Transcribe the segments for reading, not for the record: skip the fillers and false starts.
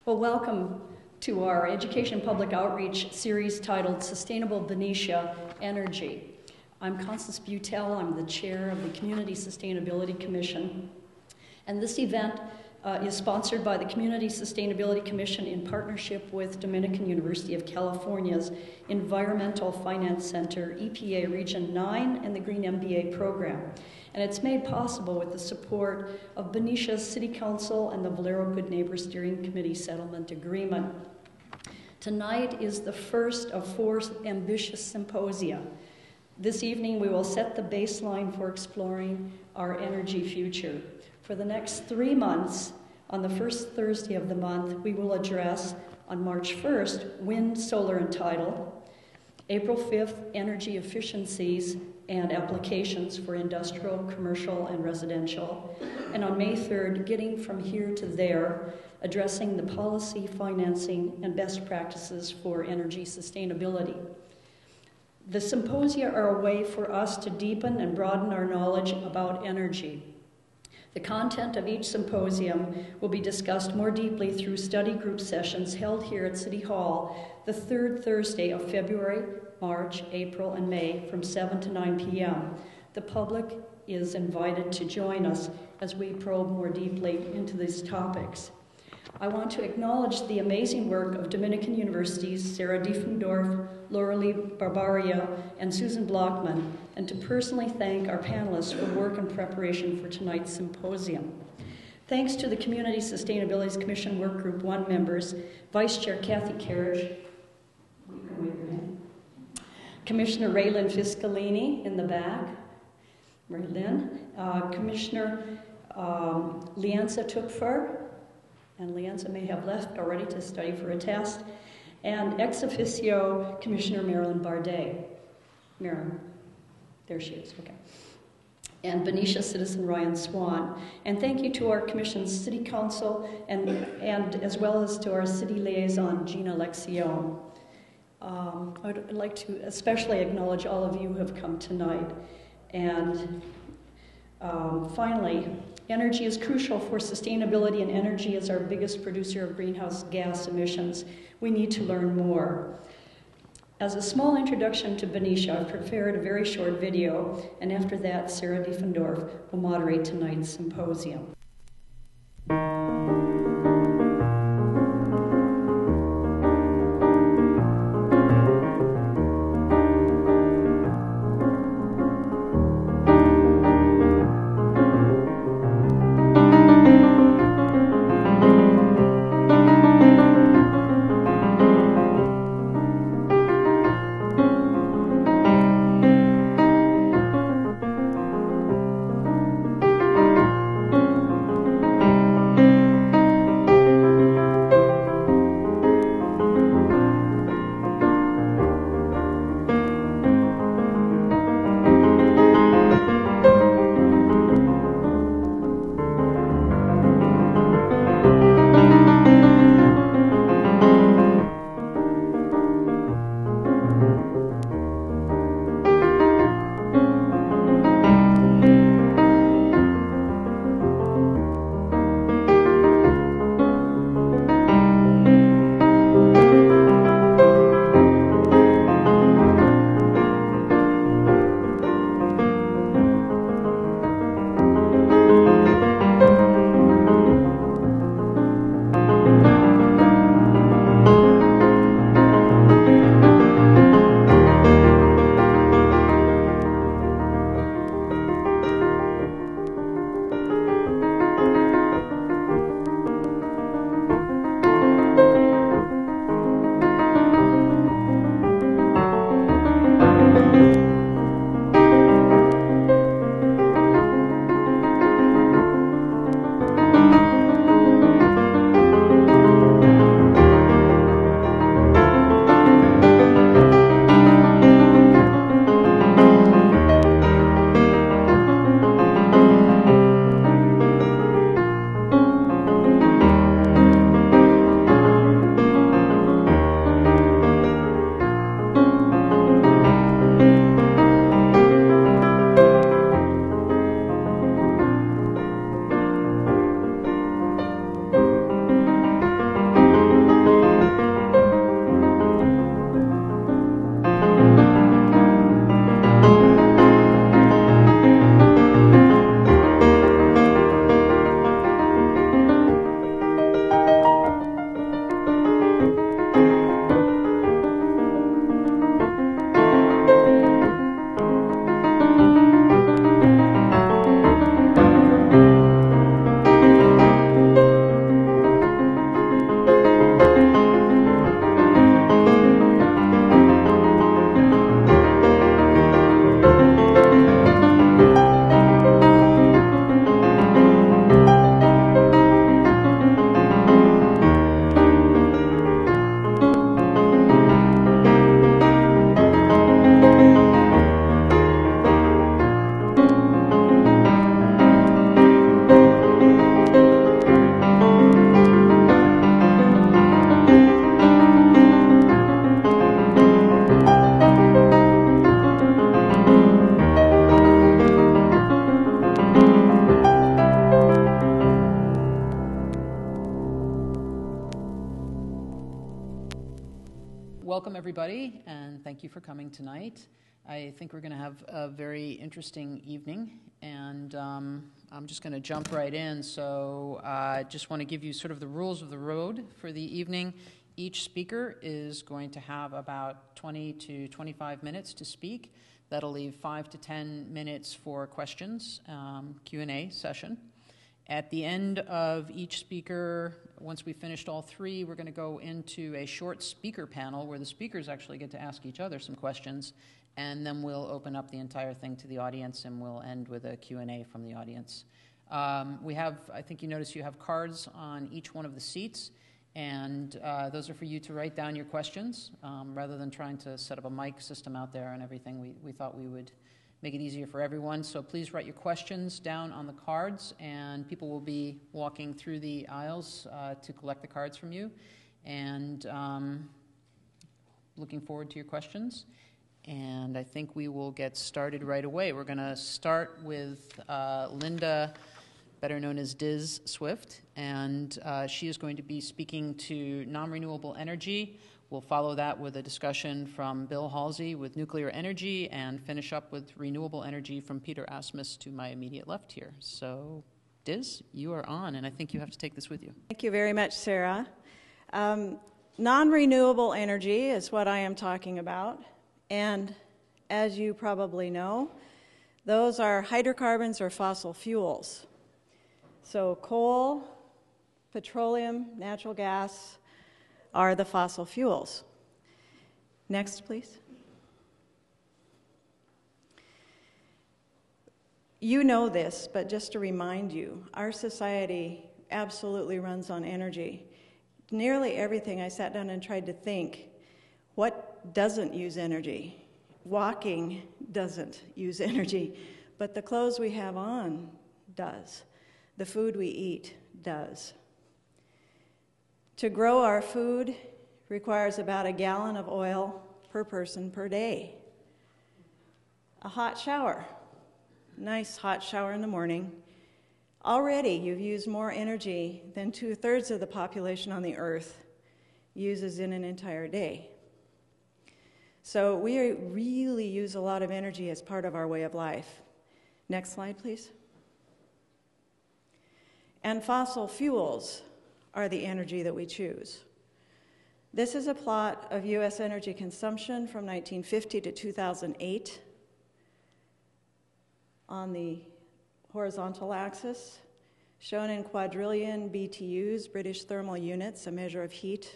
Well, welcome to our Education Public Outreach series titled Sustainable Benicia Energy. I'm Constance Butel. I'm the chair of the Community Sustainability Commission. And this event is sponsored by the Community Sustainability Commission in partnership with Dominican University of California's Environmental Finance Center, EPA Region 9, and the Green MBA program. And it's made possible with the support of Benicia's City Council and the Valero Good Neighbor Steering Committee Settlement Agreement. Tonight is the first of 4 ambitious symposia. This evening we will set the baseline for exploring our energy future. For the next 3 months, on the first Thursday of the month, we will address, on March 1st, wind, solar, and tidal. April 5th, energy efficiencies and applications for industrial, commercial, and residential. And on May 3rd, getting from here to there, addressing the policy, financing, and best practices for energy sustainability. The symposia are a way for us to deepen and broaden our knowledge about energy. The content of each symposium will be discussed more deeply through study group sessions held here at City Hall the 3rd Thursday of February, March, April, and May from 7 to 9 p.m. The public is invited to join us as we probe more deeply into these topics. I want to acknowledge the amazing work of Dominican University's Sarah Diefendorf, Lauralee Barbaria, and Susan Blockman, and to personally thank our panelists for work and preparation for tonight's symposium. Thanks to the Community Sustainability Commission Work Group 1 members, Vice Chair Kathy Carriage, Commissioner Raylyn Fiscalini in the back, Commissioner Lianza Tupfer, and Lianza may have left already to study for a test, and ex officio Commissioner Marilyn Bardet. Marilyn, there she is, okay. And Benicia citizen Ryan Swan. And thank you to our Commission's City Council and as well as to our City Liaison, Gina Lexione. I'd like to especially acknowledge all of you who have come tonight. And finally, energy is crucial for sustainability, and energy is our biggest producer of greenhouse gas emissions. We need to learn more. As a small introduction to Benicia, I've prepared a very short video, and after that, Sarah Diefendorf will moderate tonight's symposium. welcome everybody, and thank you for coming tonight. I think we're going to have a very interesting evening, and I'm just going to jump right in. So I just want to give you sort of the rules of the road for the evening. Each speaker is going to have about 20 to 25 minutes to speak. That'll leave 5 to 10 minutes for questions, Q&A session. At the end of each speaker, once we've finished all three, we're going to go into a short speaker panel where the speakers actually get to ask each other some questions, and then we'll open up the entire thing to the audience, and we'll end with a Q&A from the audience. We have, I think you notice you have cards on each one of the seats, and those are for you to write down your questions. Rather than trying to set up a mic system out there and everything, we thought we would make it easier for everyone. So please write your questions down on the cards, and people will be walking through the aisles to collect the cards from you. And looking forward to your questions. And I think we will get started right away. We're going to start with Linda, better known as Diz Swift, and she is going to be speaking to non-renewable energy. We'll follow that with a discussion from Bill Halsey with nuclear energy, and finish up with renewable energy from Peter Asmus to my immediate left here. So, Diz, you are on, and I think you have to take this with you. Thank you very much, Sarah. Non-renewable energy is what I am talking about, and as you probably know, those are hydrocarbons or fossil fuels. So coal, petroleum, natural gas are the fossil fuels. Next, please. You know this, but just to remind you, our society absolutely runs on energy. Nearly everything, I sat down and tried to think, what doesn't use energy? Walking doesn't use energy, but the clothes we have on does. The food we eat does. To grow our food requires about 1 gallon of oil per person per day. A hot shower, nice hot shower in the morning. Already you've used more energy than 2/3 of the population on the earth uses in an entire day. So we really use a lot of energy as part of our way of life. Next slide, please. And fossil fuels are the energy that we choose. This is a plot of U.S. energy consumption from 1950 to 2008 on the horizontal axis, shown in quadrillion BTUs, British thermal units, a measure of heat.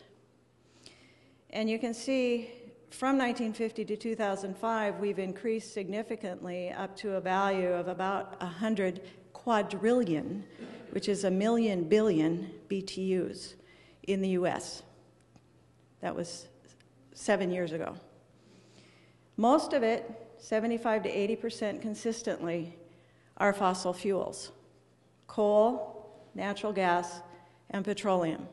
And you can see from 1950 to 2005, we've increased significantly up to a value of about 100 quadrillion, which is 1,000,000 billion BTUs in the U.S. That was 7 years ago. Most of it, 75 to 80% consistently, are fossil fuels: coal, natural gas, and petroleum.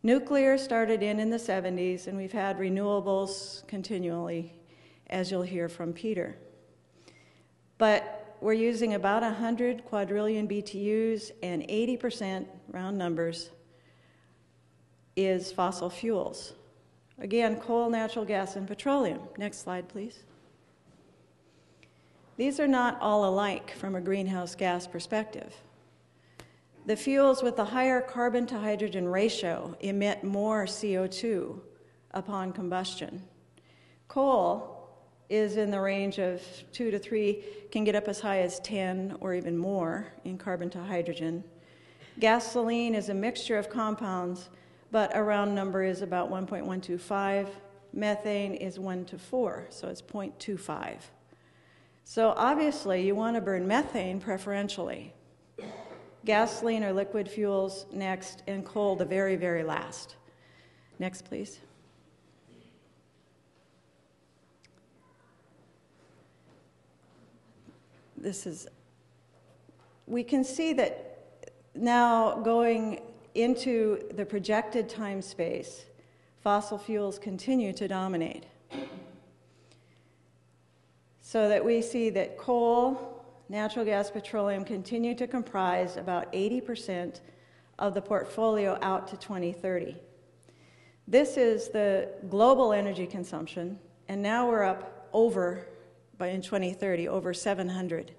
Nuclear started in the 70s, and we've had renewables continually, as you'll hear from Peter. But we're using about 100 quadrillion BTUs, and 80%, round numbers, is fossil fuels. Again, coal, natural gas, and petroleum. Next slide, please. These are not all alike from a greenhouse gas perspective. The fuels with the higher carbon to hydrogen ratio emit more CO2 upon combustion. Coal is in the range of 2 to 3, can get up as high as 10 or even more in carbon to hydrogen. Gasoline is a mixture of compounds, but a round number is about 1.125. Methane is 1 to 4, so it's 0.25. So obviously you want to burn methane preferentially. Gasoline or liquid fuels next, and coal the very, very last. Next, please. We can see that now going into the projected time space, fossil fuels continue to dominate. So that we see that coal, natural gas, petroleum continue to comprise about 80% of the portfolio out to 2030. This is the global energy consumption, and now we're up over, in 2030, over 700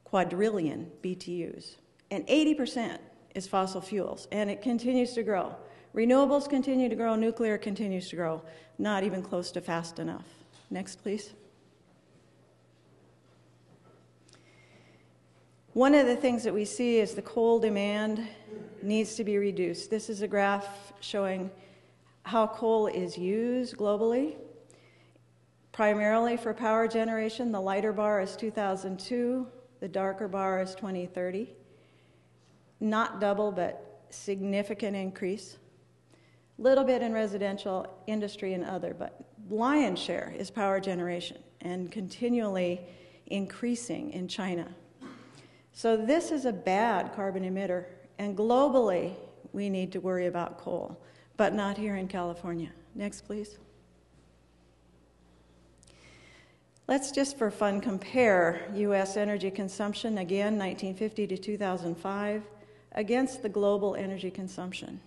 quadrillion BTUs. And 80% is fossil fuels, and it continues to grow. Renewables continue to grow, nuclear continues to grow, not even close to fast enough. Next, please. One of the things that we see is the coal demand needs to be reduced. This is a graph showing how coal is used globally, primarily for power generation. The lighter bar is 2002, the darker bar is 2030. Not double, but significant increase. Little bit in residential, industry, and other, but lion's share is power generation and continually increasing in China. So this is a bad carbon emitter, and globally we need to worry about coal, but not here in California. Next, please. Let's just for fun compare U.S. energy consumption, again, 1950 to 2005, against the global energy consumption.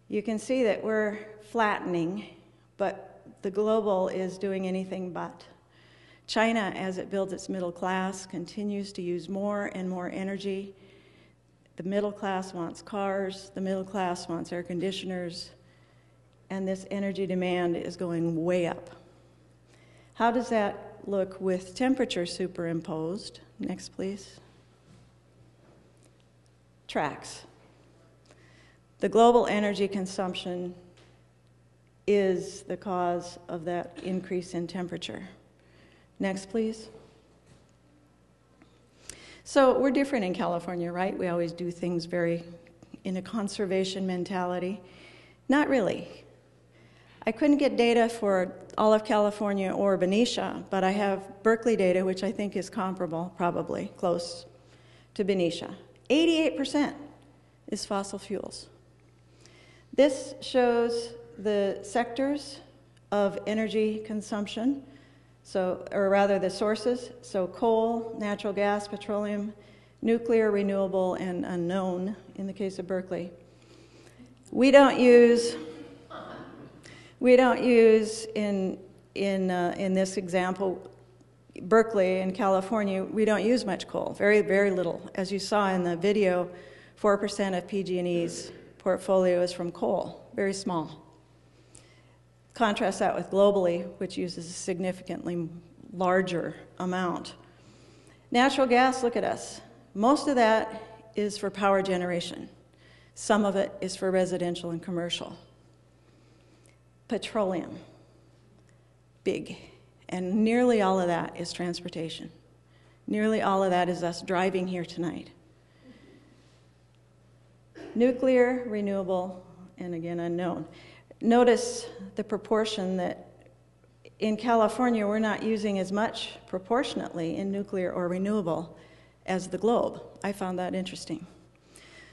You can see that we're flattening, but the global is doing anything but. China, as it builds its middle class, continues to use more and more energy. The middle class wants cars, the middle class wants air conditioners, and this energy demand is going way up. How does that look with temperature superimposed? Next, please. Tracks. The global energy consumption is the cause of that increase in temperature. Next, please. So we're different in California, right? We always do things very in a conservation mentality. Not really. I couldn't get data for all of California or Benicia, but I have Berkeley data, which I think is comparable, probably close to Benicia. 88% is fossil fuels. This shows the sectors of energy consumption, or rather the sources, so coal, natural gas, petroleum, nuclear, renewable, and unknown in the case of Berkeley. We don't use in this example, Berkeley in California, we don't use much coal, very, very little. As you saw in the video, 4% of PG&E's portfolio is from coal, very small. Contrast that with globally, which uses a significantly larger amount. Natural gas, look at us. Most of that is for power generation. Some of it is for residential and commercial. Petroleum, big. And nearly all of that is transportation. Nearly all of that is us driving here tonight. Nuclear, renewable, and again, unknown. Notice the proportion that in California, we're not using as much proportionately in nuclear or renewable as the globe. I found that interesting.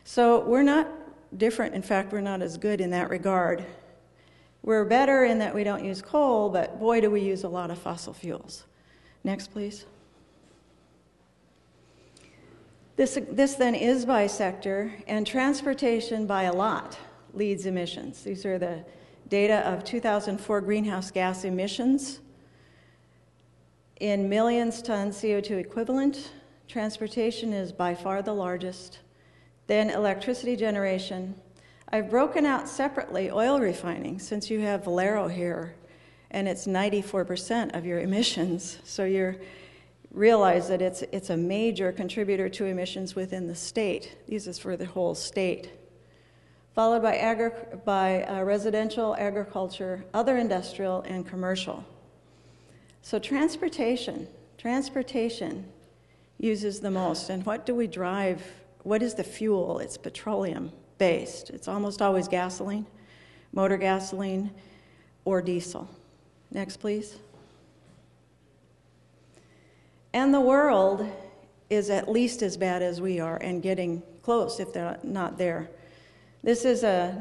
So we're not different. In fact, we're not as good in that regard. We're better in that we don't use coal, but boy, do we use a lot of fossil fuels. Next, please. This then is by sector, and transportation by a lot leads emissions. These are the data of 2004 greenhouse gas emissions. In millions tons CO2 equivalent, transportation is by far the largest. Then electricity generation. I've broken out separately oil refining, since you have Valero here, and it's 94% of your emissions. So you realize that it's a major contributor to emissions within the state. This is for the whole state. Followed by residential, agriculture, other industrial, and commercial. So transportation uses the most. And what do we drive? What is the fuel? It's petroleum based. It's almost always gasoline, motor gasoline, or diesel. Next, please. And the world is at least as bad as we are and getting close if they're not there. This is a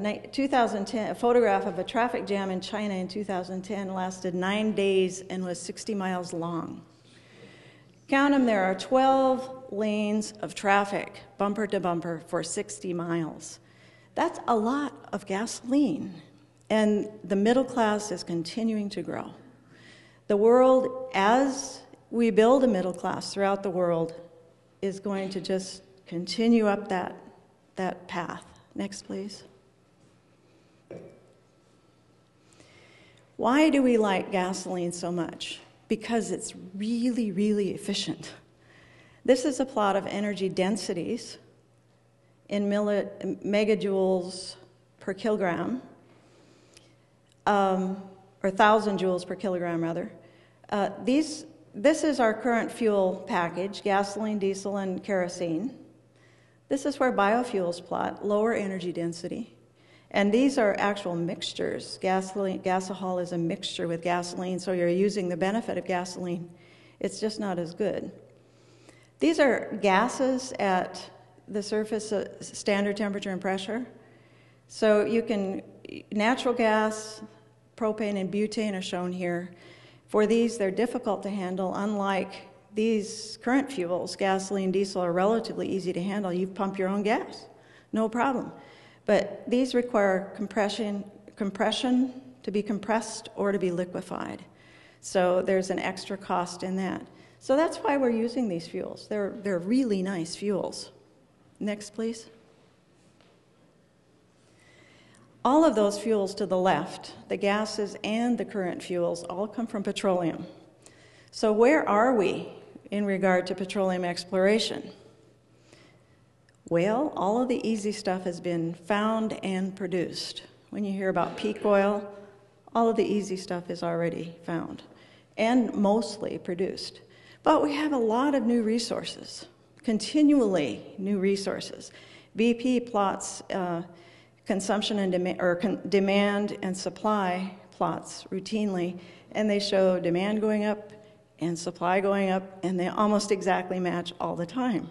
photograph of a traffic jam in China in 2010, lasted 9 days and was 60 miles long. Count them, there are 12 lanes of traffic, bumper to bumper, for 60 miles. That's a lot of gasoline. And the middle class is continuing to grow. The world, as we build a middle class throughout the world, is going to just continue up that path. Next, please. Why do we like gasoline so much? Because it's really, really efficient. This is a plot of energy densities in megajoules per kilogram, or 1,000 joules per kilogram, rather. This is our current fuel package, gasoline, diesel, and kerosene. This is where biofuels plot, lower energy density. And these are actual mixtures. Gasohol is a mixture with gasoline, so you're using the benefit of gasoline. It's just not as good. These are gases at the surface, standard temperature and pressure. So natural gas, propane, and butane are shown here. For these, they're difficult to handle, unlike these current fuels. Gasoline, diesel are relatively easy to handle. You pump your own gas, no problem. But these require compression to be compressed or to be liquefied. So there's an extra cost in that. So that's why we're using these fuels. They're really nice fuels. Next, please. All of those fuels to the left, the gases and the current fuels, all come from petroleum. So where are we in regard to petroleum exploration? Well, all of the easy stuff has been found and produced. When you hear about peak oil, all of the easy stuff is already found and mostly produced. But we have a lot of new resources, continually new resources. BP plots consumption and demand and supply plots routinely, and they show demand going up and supply going up, and they almost exactly match all the time.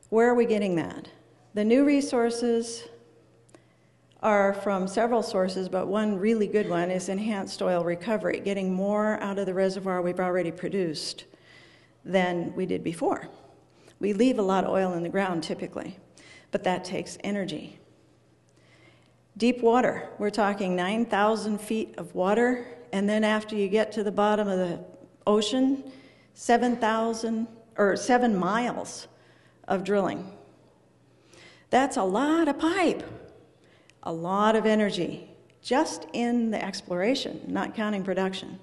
Where are we getting that? The new resources are from several sources, but one really good one is enhanced oil recovery, getting more out of the reservoir we've already produced than we did before. We leave a lot of oil in the ground typically, but that takes energy. Deep water, we're talking 9,000 feet of water, and then after you get to the bottom of the ocean, 7 miles of drilling. That's a lot of pipe, a lot of energy, just in the exploration, not counting production.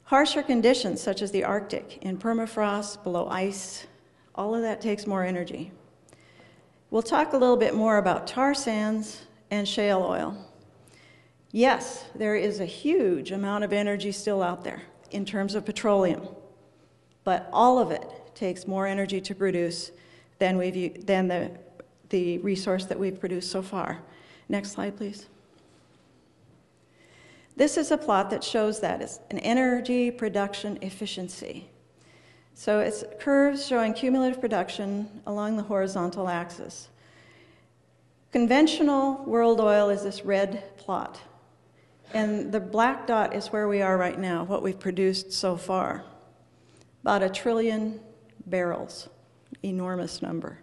Harsher conditions, such as the Arctic, in permafrost, below ice, all of that takes more energy. We'll talk a little bit more about tar sands and shale oil. Yes, there is a huge amount of energy still out there in terms of petroleum, but all of it takes more energy to produce than the resource that we've produced so far. Next slide, please. This is a plot that shows that it's an energy production efficiency. So it's curves showing cumulative production along the horizontal axis. Conventional world oil is this red plot, and the black dot is where we are right now, what we've produced so far. About 1 trillion barrels, enormous number.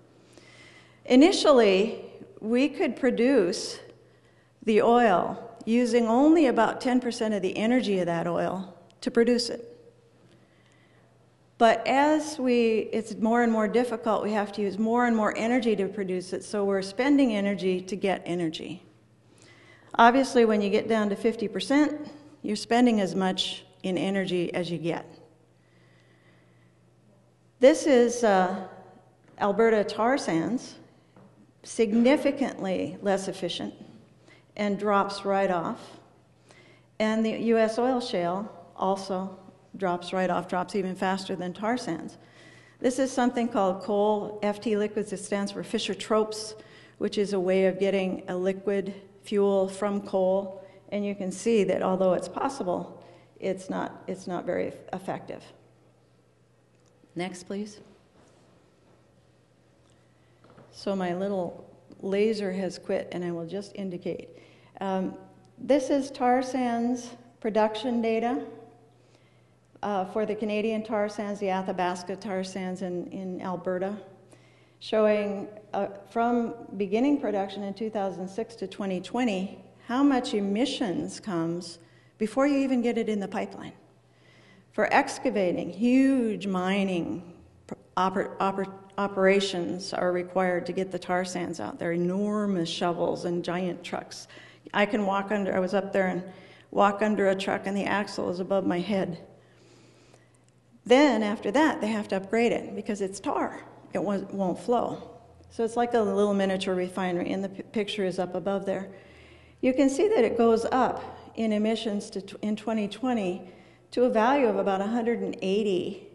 Initially, we could produce the oil using only about 10% of the energy of that oil to produce it. But as it's more and more difficult, we have to use more and more energy to produce it, so we're spending energy to get energy. Obviously, when you get down to 50%, you're spending as much in energy as you get. This is Alberta tar sands, significantly less efficient and drops right off. And the U.S. oil shale also drops right off, drops even faster than tar sands. This is something called coal FT liquids. It stands for Fischer-Tropsch, which is a way of getting a liquid fuel from coal. And you can see that although it's possible, it's not very effective. Next, please. So my little laser has quit, and I will just indicate. This is tar sands production data for the Canadian tar sands, the Athabasca tar sands in Alberta. showing from beginning production in 2006 to 2020, how much emissions comes before you even get it in the pipeline. For excavating, huge mining operations are required to get the tar sands out. They're enormous shovels and giant trucks. I was up there and walk under a truck and the axle is above my head. Then after that, they have to upgrade it because it's tar. It won't flow. So it's like a little miniature refinery, and the picture is up above there. You can see that it goes up in emissions in 2020 to a value of about 180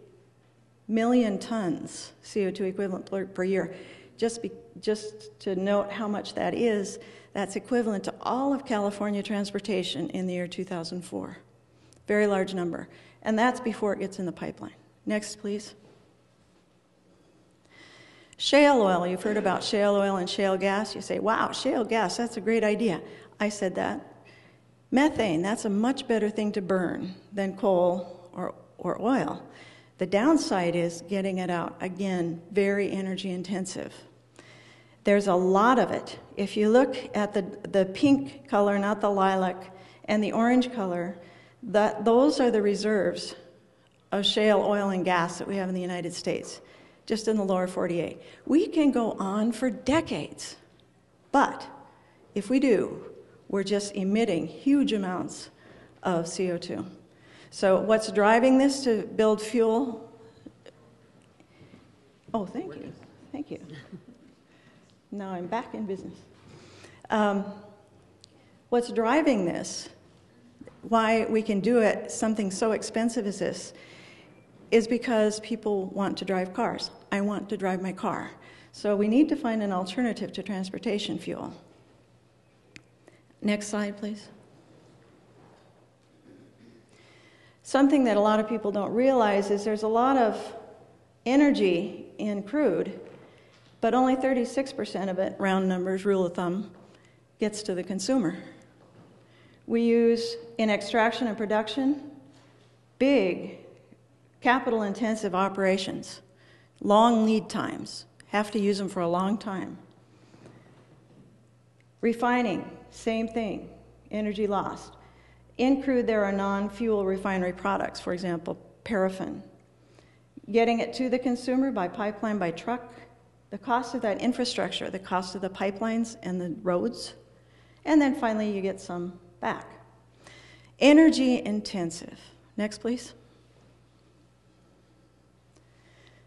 million tons CO2 equivalent per year. Just to note how much that is, that's equivalent to all of California transportation in the year 2004. Very large number. And that's before it gets in the pipeline. Next, please. Shale oil. You've heard about shale oil and shale gas. You say, wow, shale gas, that's a great idea. I said that. Methane, that's a much better thing to burn than coal or oil. The downside is getting it out. Again, very energy intensive. There's a lot of it. If you look at the pink color, not the lilac, and the orange color, those are the reserves of shale oil and gas that we have in the United States, just in the lower 48. We can go on for decades, but if we do, we're just emitting huge amounts of CO2. So what's driving this to build fuel? Oh, thank you. Thank you. Now I'm back in business. What's driving this, why we can do it, something so expensive as this, is because people want to drive cars. I want to drive my car. So we need to find an alternative to transportation fuel. Next slide, please. Something that a lot of people don't realize is there's a lot of energy in crude, but only 36% of it, round numbers, rule of thumb, gets to the consumer. We use, in extraction and production, big, capital-intensive operations, long lead times, have to use them for a long time. Refining, same thing, energy lost. In crude, there are non-fuel refinery products, for example, paraffin. Getting it to the consumer by pipeline, by truck, the cost of that infrastructure, the cost of the pipelines and the roads, and then finally you get some back. Energy intensive. Next, please.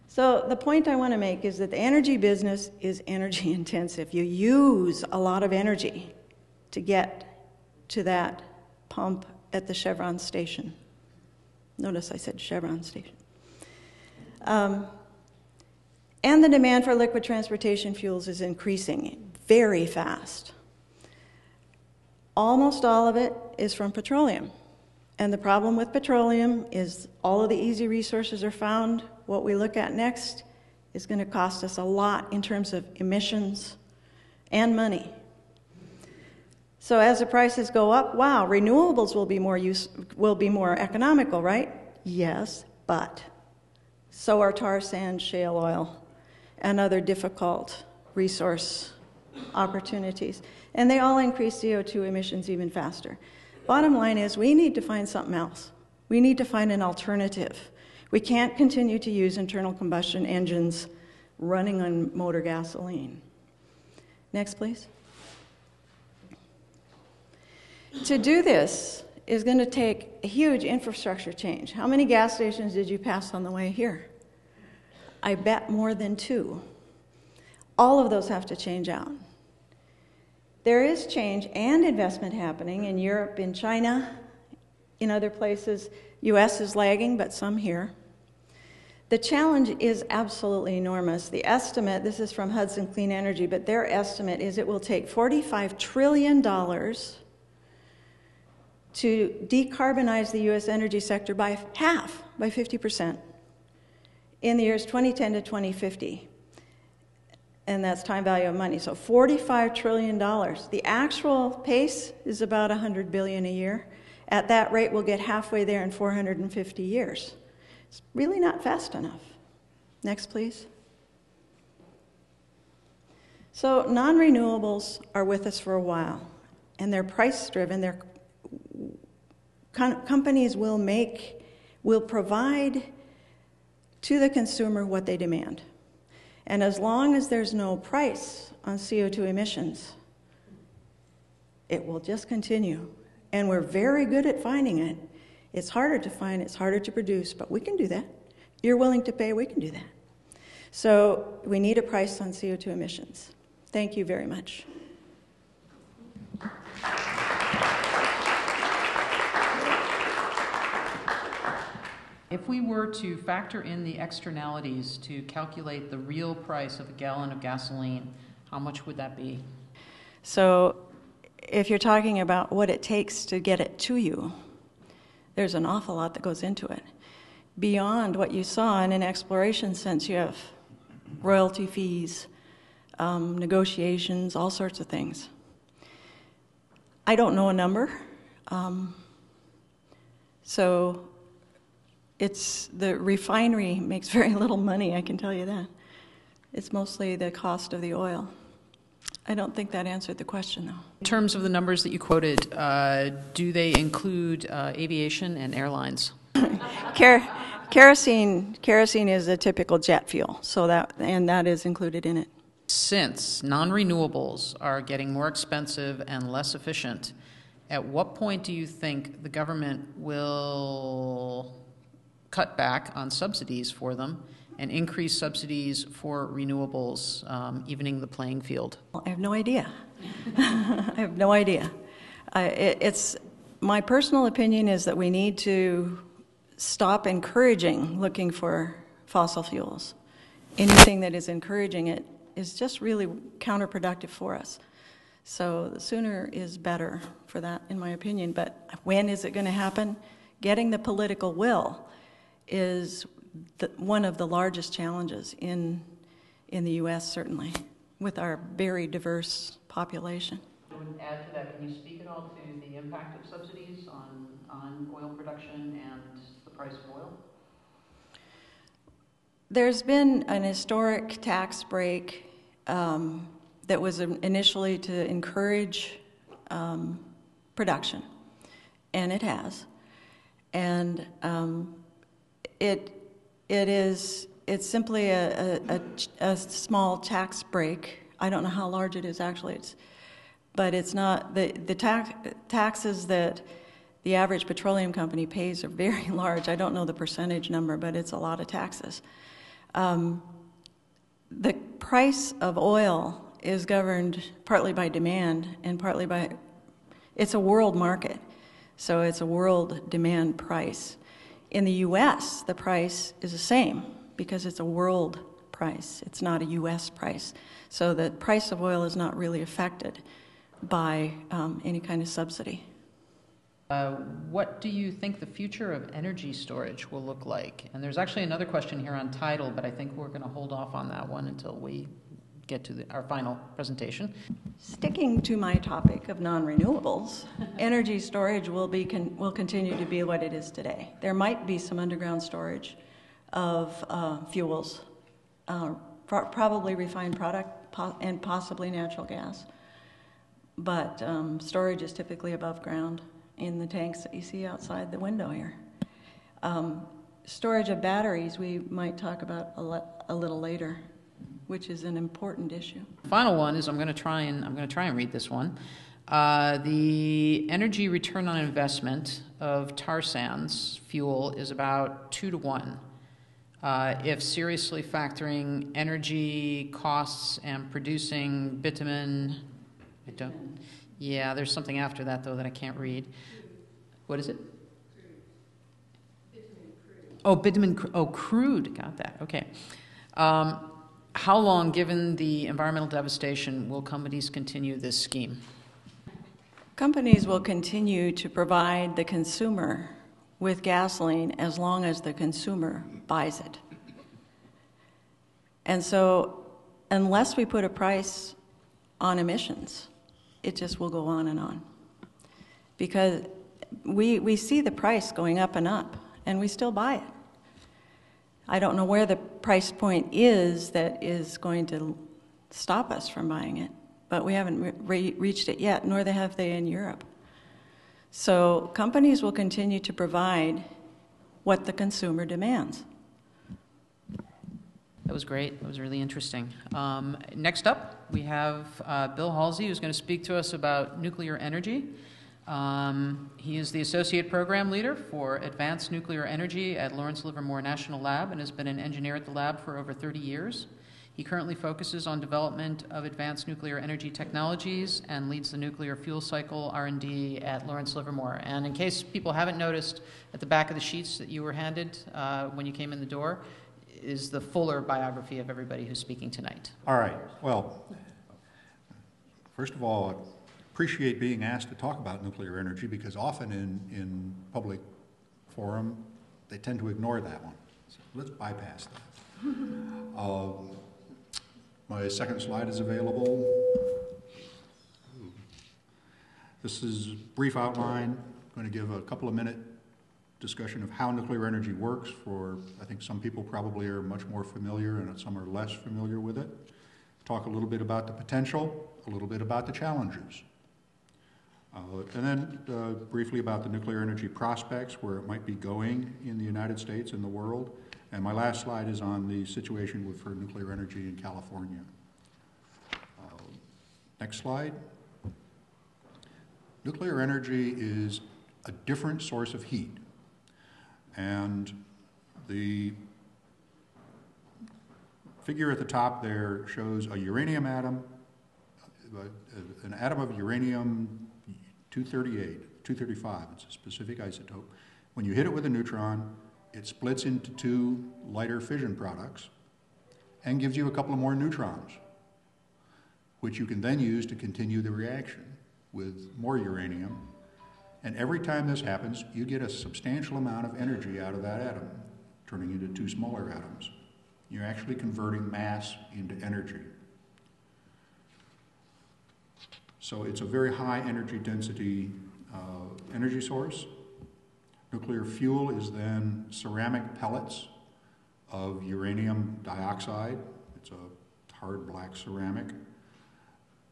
So the point I want to make is that the energy business is energy intensive. You use a lot of energy to get to that pump at the Chevron station. Notice I said Chevron station. And the demand for liquid transportation fuels is increasing very fast. Almost all of it is from petroleum. And the problem with petroleum is all of the easy resources are found. What we look at next is going to cost us a lot in terms of emissions and money. So as the prices go up, wow, renewables will be more economical, right? Yes, but so are tar sand, shale oil, and other difficult resource opportunities. And they all increase CO2 emissions even faster. Bottom line is we need to find something else. We need to find an alternative. We can't continue to use internal combustion engines running on motor gasoline. Next, please. To do this is going to take a huge infrastructure change. How many gas stations did you pass on the way here? I bet more than 2. All of those have to change out. There is change and investment happening in Europe, in China, in other places. US is lagging, but some here. The challenge is absolutely enormous. The estimate, this is from Hudson Clean Energy, but their estimate is it will take $45 trillion to decarbonize the US energy sector by half, by 50%, in the years 2010 to 2050. And that's time value of money. So $45 trillion. The actual pace is about $100 billion a year. At that rate, we'll get halfway there in 450 years. It's really not fast enough. Next, please. So non-renewables are with us for a while, and they're price-driven. Companies will provide to the consumer what they demand. And as long as there's no price on CO2 emissions, it will just continue. And we're very good at finding it. It's harder to find, it's harder to produce, but we can do that. You're willing to pay, we can do that. So we need a price on CO2 emissions. Thank you very much. If we were to factor in the externalities to calculate the real price of a gallon of gasoline, how much would that be? So if you're talking about what it takes to get it to you, there's an awful lot that goes into it. Beyond what you saw in an exploration sense, you have royalty fees, negotiations, all sorts of things. I don't know a number. So the refinery makes very little money, I can tell you that. It's mostly the cost of the oil. I don't think that answered the question, though. In terms of the numbers that you quoted, do they include aviation and airlines? Kerosene is a typical jet fuel, so that is included in it. Since non-renewables are getting more expensive and less efficient, at what point do you think the government will cut back on subsidies for them and increase subsidies for renewables, evening the playing field? I have no idea. I have no idea. My personal opinion is that we need to stop encouraging looking for fossil fuels. Anything that is encouraging it is just really counterproductive for us. So the sooner is better for that, in my opinion. But when is it going to happen? Getting the political will is one of the largest challenges in the U.S., certainly, with our very diverse population. I would add to that, can you speak at all to the impact of subsidies on oil production and the price of oil? There's been an historic tax break that was initially to encourage production, and it has. And it's simply a small tax break. I don't know how large it is actually, but it's not the taxes that the average petroleum company pays are very large. I don't know the percentage number, but it's a lot of taxes. The price of oil is governed partly by demand and partly by, it's a world market, so it's a world demand price. In the U.S., the price is the same because it's a world price. It's not a U.S. price. So the price of oil is not really affected by any kind of subsidy. What do you think the future of energy storage will look like? And there's actually another question here on tidal, but I think we're going to hold off on that one until we get to our final presentation. Sticking to my topic of non-renewables, energy storage will continue to be what it is today. There might be some underground storage of fuels, probably refined product and possibly natural gas. But storage is typically above ground in the tanks that you see outside the window here. Storage of batteries we might talk about a little later, which is an important issue. Final one is I'm going to try and read this one. The energy return on investment of tar sands fuel is about 2 to 1. If seriously factoring energy costs and producing bitumen, there's something after that though that I can't read. What is it? Bitumen crude. Crude. Got that. Okay. How long, given the environmental devastation, will companies continue this scheme? Companies will continue to provide the consumer with gasoline as long as the consumer buys it. And so, unless we put a price on emissions, it just will go on and on. Because we see the price going up and up, and we still buy it. I don't know where the price point is that is going to stop us from buying it, but we haven't reached it yet, nor have they in Europe. So companies will continue to provide what the consumer demands. That was great. That was really interesting. Next up, we have Bill Halsey, who's going to speak to us about nuclear energy. He is the Associate Program Leader for Advanced Nuclear Energy at Lawrence Livermore National Lab and has been an engineer at the lab for over 30 years. He currently focuses on development of advanced nuclear energy technologies and leads the nuclear fuel cycle R&D at Lawrence Livermore. And in case people haven't noticed, at the back of the sheets that you were handed when you came in the door is the fuller biography of everybody who's speaking tonight. All right. Well, first of all, I appreciate being asked to talk about nuclear energy because often in public forum, they tend to ignore that one. So let's bypass that. My second slide is available. This is a brief outline. I'm going to give a couple of minute discussion of how nuclear energy works for, I think some people probably are much more familiar and some are less familiar with it. Talk a little bit about the potential, a little bit about the challenges. And then briefly about the nuclear energy prospects, where it might be going in the United States and the world. And my last slide is on the situation for nuclear energy in California. Next slide. Nuclear energy is a different source of heat. And the figure at the top there shows a uranium atom, an atom of uranium 235, it's a specific isotope. When you hit it with a neutron, it splits into two lighter fission products and gives you a couple of more neutrons, which you can then use to continue the reaction with more uranium. And every time this happens, you get a substantial amount of energy out of that atom, turning into two smaller atoms. You're actually converting mass into energy. So it's a very high energy density energy source. Nuclear fuel is then ceramic pellets of uranium dioxide. It's a hard black ceramic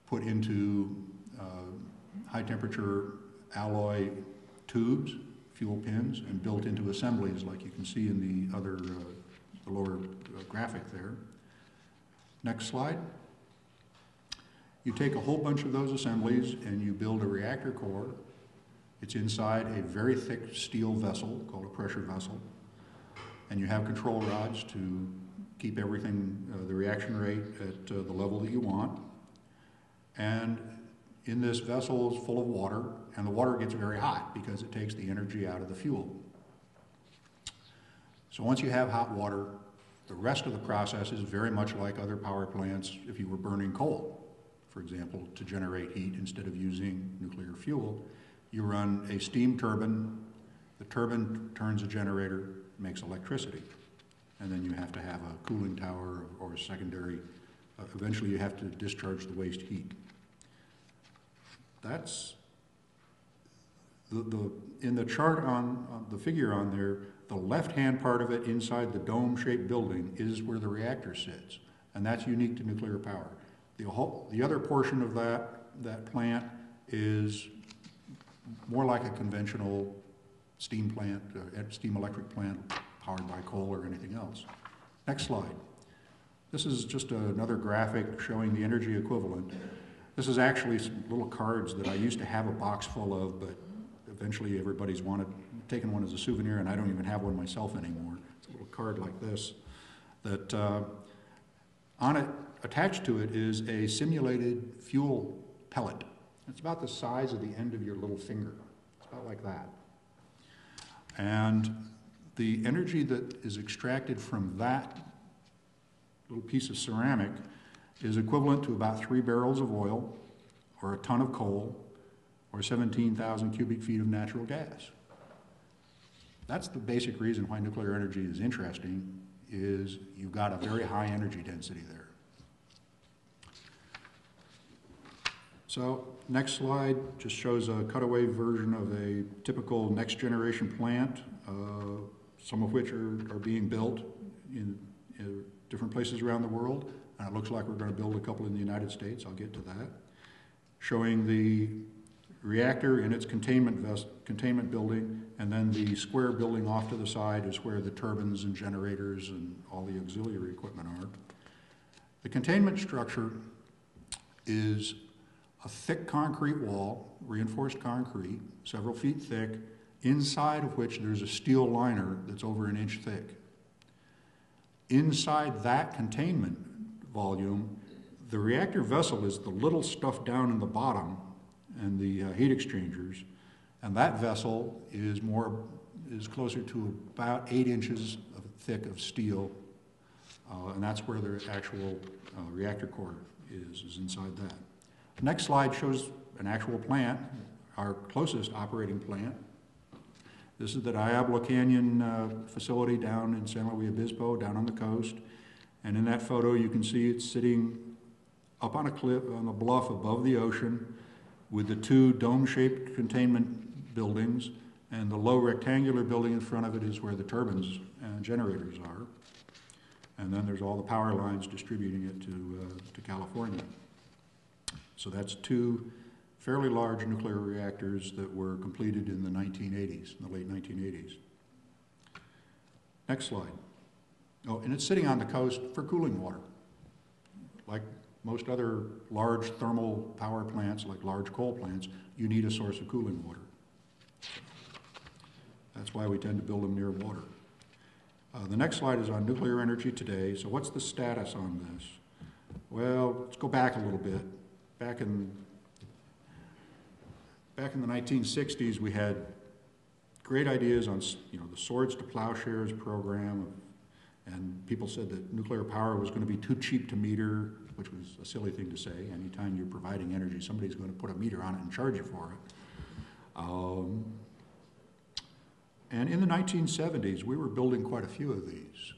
put into high temperature alloy tubes, fuel pins, and built into assemblies like you can see in the other, the lower graphic there. Next slide. You take a whole bunch of those assemblies and you build a reactor core. It's inside a very thick steel vessel called a pressure vessel. And you have control rods to keep everything, the reaction rate at the level that you want. And in this vessel is full of water, and the water gets very hot because it takes the energy out of the fuel. So once you have hot water, the rest of the process is very much like other power plants if you were burning coal, for example, to generate heat instead of using nuclear fuel. You run a steam turbine, the turbine turns a generator, makes electricity, and then you have to have a cooling tower or a secondary, eventually you have to discharge the waste heat. That's in the chart on the figure on there, the left-hand part of it inside the dome-shaped building is where the reactor sits, and that's unique to nuclear power. The other portion of that plant is more like a conventional steam plant, steam electric plant powered by coal or anything else. Next slide. This is just another graphic showing the energy equivalent. This is actually some little cards that I used to have a box full of, but eventually everybody's taken one as a souvenir, and I don't even have one myself anymore. It's a little card like this that on it, attached to it, is a simulated fuel pellet. It's about the size of the end of your little finger. It's about like that. And the energy that is extracted from that little piece of ceramic is equivalent to about 3 barrels of oil, or a ton of coal, or 17,000 cubic feet of natural gas. That's the basic reason why nuclear energy is interesting, is you've got a very high energy density there. So next slide just shows a cutaway version of a typical next generation plant, some of which are being built different places around the world, and it looks like we're going to build a couple in the United States. I'll get to that. Showing the reactor in its containment building, and then the square building off to the side is where the turbines and generators and all the auxiliary equipment are. The containment structure is a thick concrete wall, reinforced concrete, several feet thick, inside of which there's a steel liner that's over an inch thick. Inside that containment volume, the reactor vessel is the little stuff down in the bottom and the heat exchangers, and that vessel is closer to about 8 inches thick of steel, and that's where the actual reactor core is inside that. Next slide shows an actual plant, our closest operating plant. This is the Diablo Canyon facility down in San Luis Obispo, down on the coast. And in that photo, you can see it's sitting up on a cliff, on a bluff above the ocean, with the two dome-shaped containment buildings, and the low rectangular building in front of it is where the turbines and generators are. And then there's all the power lines distributing it to California. So that's two fairly large nuclear reactors that were completed in the 1980s, in the late 1980s. Next slide. Oh, and it's sitting on the coast for cooling water. Like most other large thermal power plants, like large coal plants, you need a source of cooling water. That's why we tend to build them near water. The next slide is on nuclear energy today. So what's the status on this? Well, let's go back a little bit. Back in the 1960s, we had great ideas on, the Swords to Plowshares program, and people said that nuclear power was going to be too cheap to meter, which was a silly thing to say. Anytime you're providing energy, somebody's going to put a meter on it and charge you for it. And in the 1970s, we were building quite a few of these.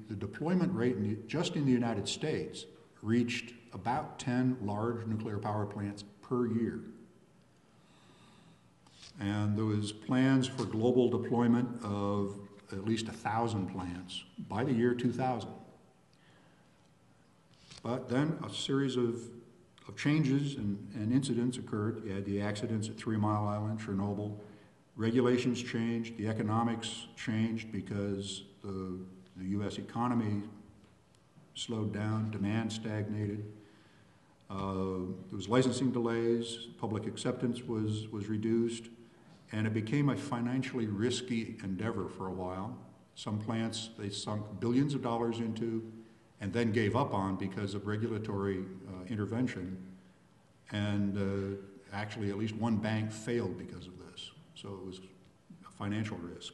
The deployment rate just in the United States reached about 10 large nuclear power plants per year. And there was plans for global deployment of at least 1,000 plants by the year 2000. But then a series of changes and incidents occurred. You had the accidents at 3 Mile Island, Chernobyl. Regulations changed, the economics changed because the U.S. economy slowed down, demand stagnated. There was licensing delays, public acceptance was reduced, and it became a financially risky endeavor for a while. Some plants they sunk billions of dollars into and then gave up on because of regulatory intervention, and actually at least one bank failed because of this. So it was a financial risk.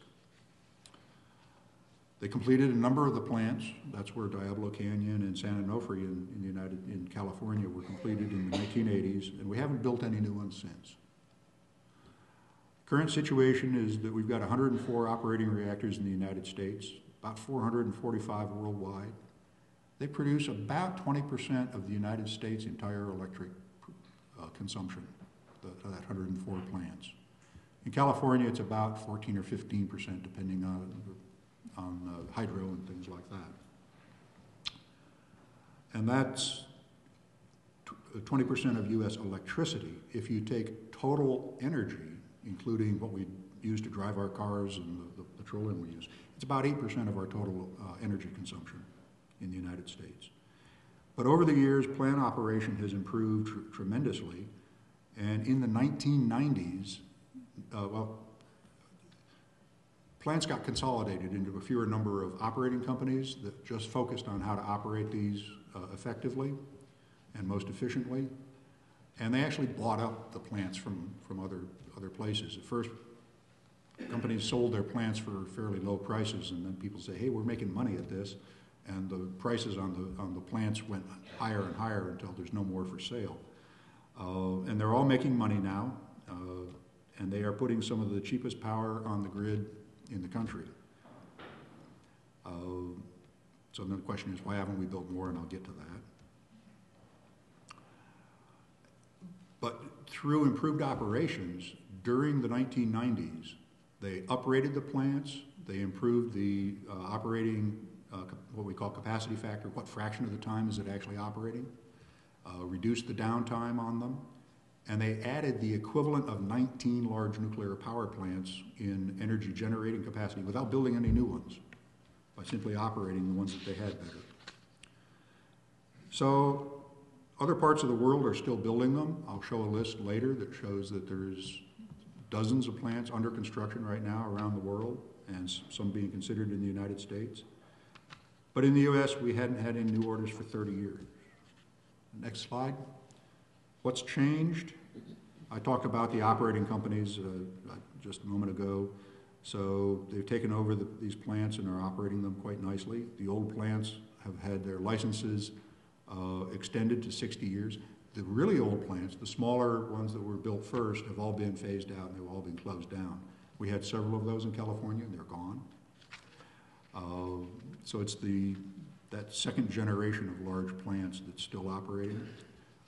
They completed a number of the plants. That's where Diablo Canyon and San Onofre in California were completed in the 1980s, and we haven't built any new ones since. Current situation is that we've got 104 operating reactors in the United States, about 445 worldwide. They produce about 20% of the United States' entire electric consumption, that 104 plants. In California, it's about 14 or 15%, depending on hydro and things like that. And that's 20% of U.S. electricity. If you take total energy, including what we use to drive our cars and the petroleum we use, it's about 8% of our total energy consumption in the United States. But over the years, plant operation has improved tremendously. And in the 1990s, plants got consolidated into a fewer number of operating companies that just focused on how to operate these effectively and most efficiently. And they actually bought up the plants from other places. At first, companies sold their plants for fairly low prices, and then people say, hey, we're making money at this. And the prices on the plants went higher and higher until there's no more for sale. And they're all making money now, and they are putting some of the cheapest power on the grid in the country. So then the question is, why haven't we built more? And I'll get to that. But through improved operations, during the 1990s, they uprated the plants, they improved the operating what we call capacity factor, what fraction of the time is it actually operating, reduced the downtime on them, and they added the equivalent of 19 large nuclear power plants in energy generating capacity without building any new ones, by simply operating the ones that they had better. So other parts of the world are still building them. I'll show a list later that shows that there's dozens of plants under construction right now around the world, and some being considered in the United States. But in the US, we hadn't had any new orders for 30 years. Next slide. What's changed? I talked about the operating companies just a moment ago. So they've taken over these plants and are operating them quite nicely. The old plants have had their licenses extended to 60 years. The really old plants, the smaller ones that were built first, have all been phased out and they've all been closed down. We had several of those in California and they're gone. So it's that second generation of large plants that's still operating.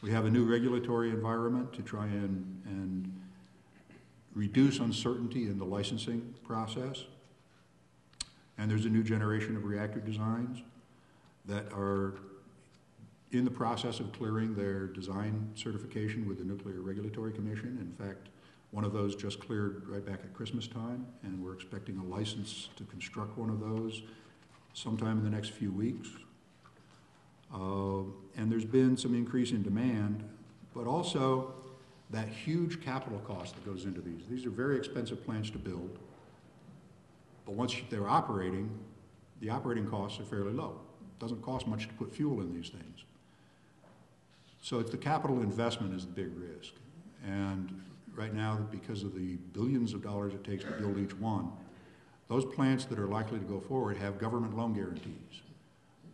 We have a new regulatory environment to try and reduce uncertainty in the licensing process. And there's a new generation of reactor designs that are in the process of clearing their design certification with the Nuclear Regulatory Commission. In fact, one of those just cleared right back at Christmas time, and we're expecting a license to construct one of those sometime in the next few weeks. And there's been some increase in demand, but also that huge capital cost that goes into these. These are very expensive plants to build, but once they're operating, the operating costs are fairly low. It doesn't cost much to put fuel in these things. So it's the capital investment is the big risk. And right now, because of the billions of dollars it takes to build each one, those plants that are likely to go forward have government loan guarantees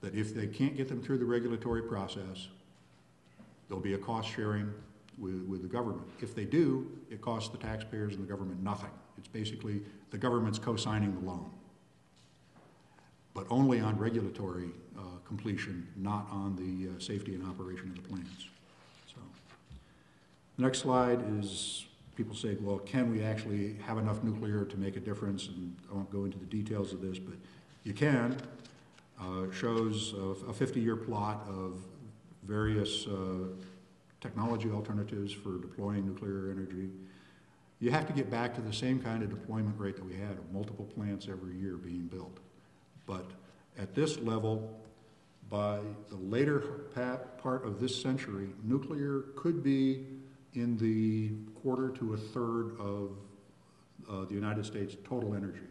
that if they can't get them through the regulatory process, there'll be a cost sharing with the government. If they do, it costs the taxpayers and the government nothing. It's basically the government's co-signing the loan, but only on regulatory completion, not on the safety and operation of the plants. So, the next slide is, people say, well, can we actually have enough nuclear to make a difference? And I won't go into the details of this, but you can. Shows a 50-year plot of various technology alternatives for deploying nuclear energy. You have to get back to the same kind of deployment rate that we had of multiple plants every year being built. But at this level, by the later part of this century, nuclear could be in the quarter to a third of the United States total energy.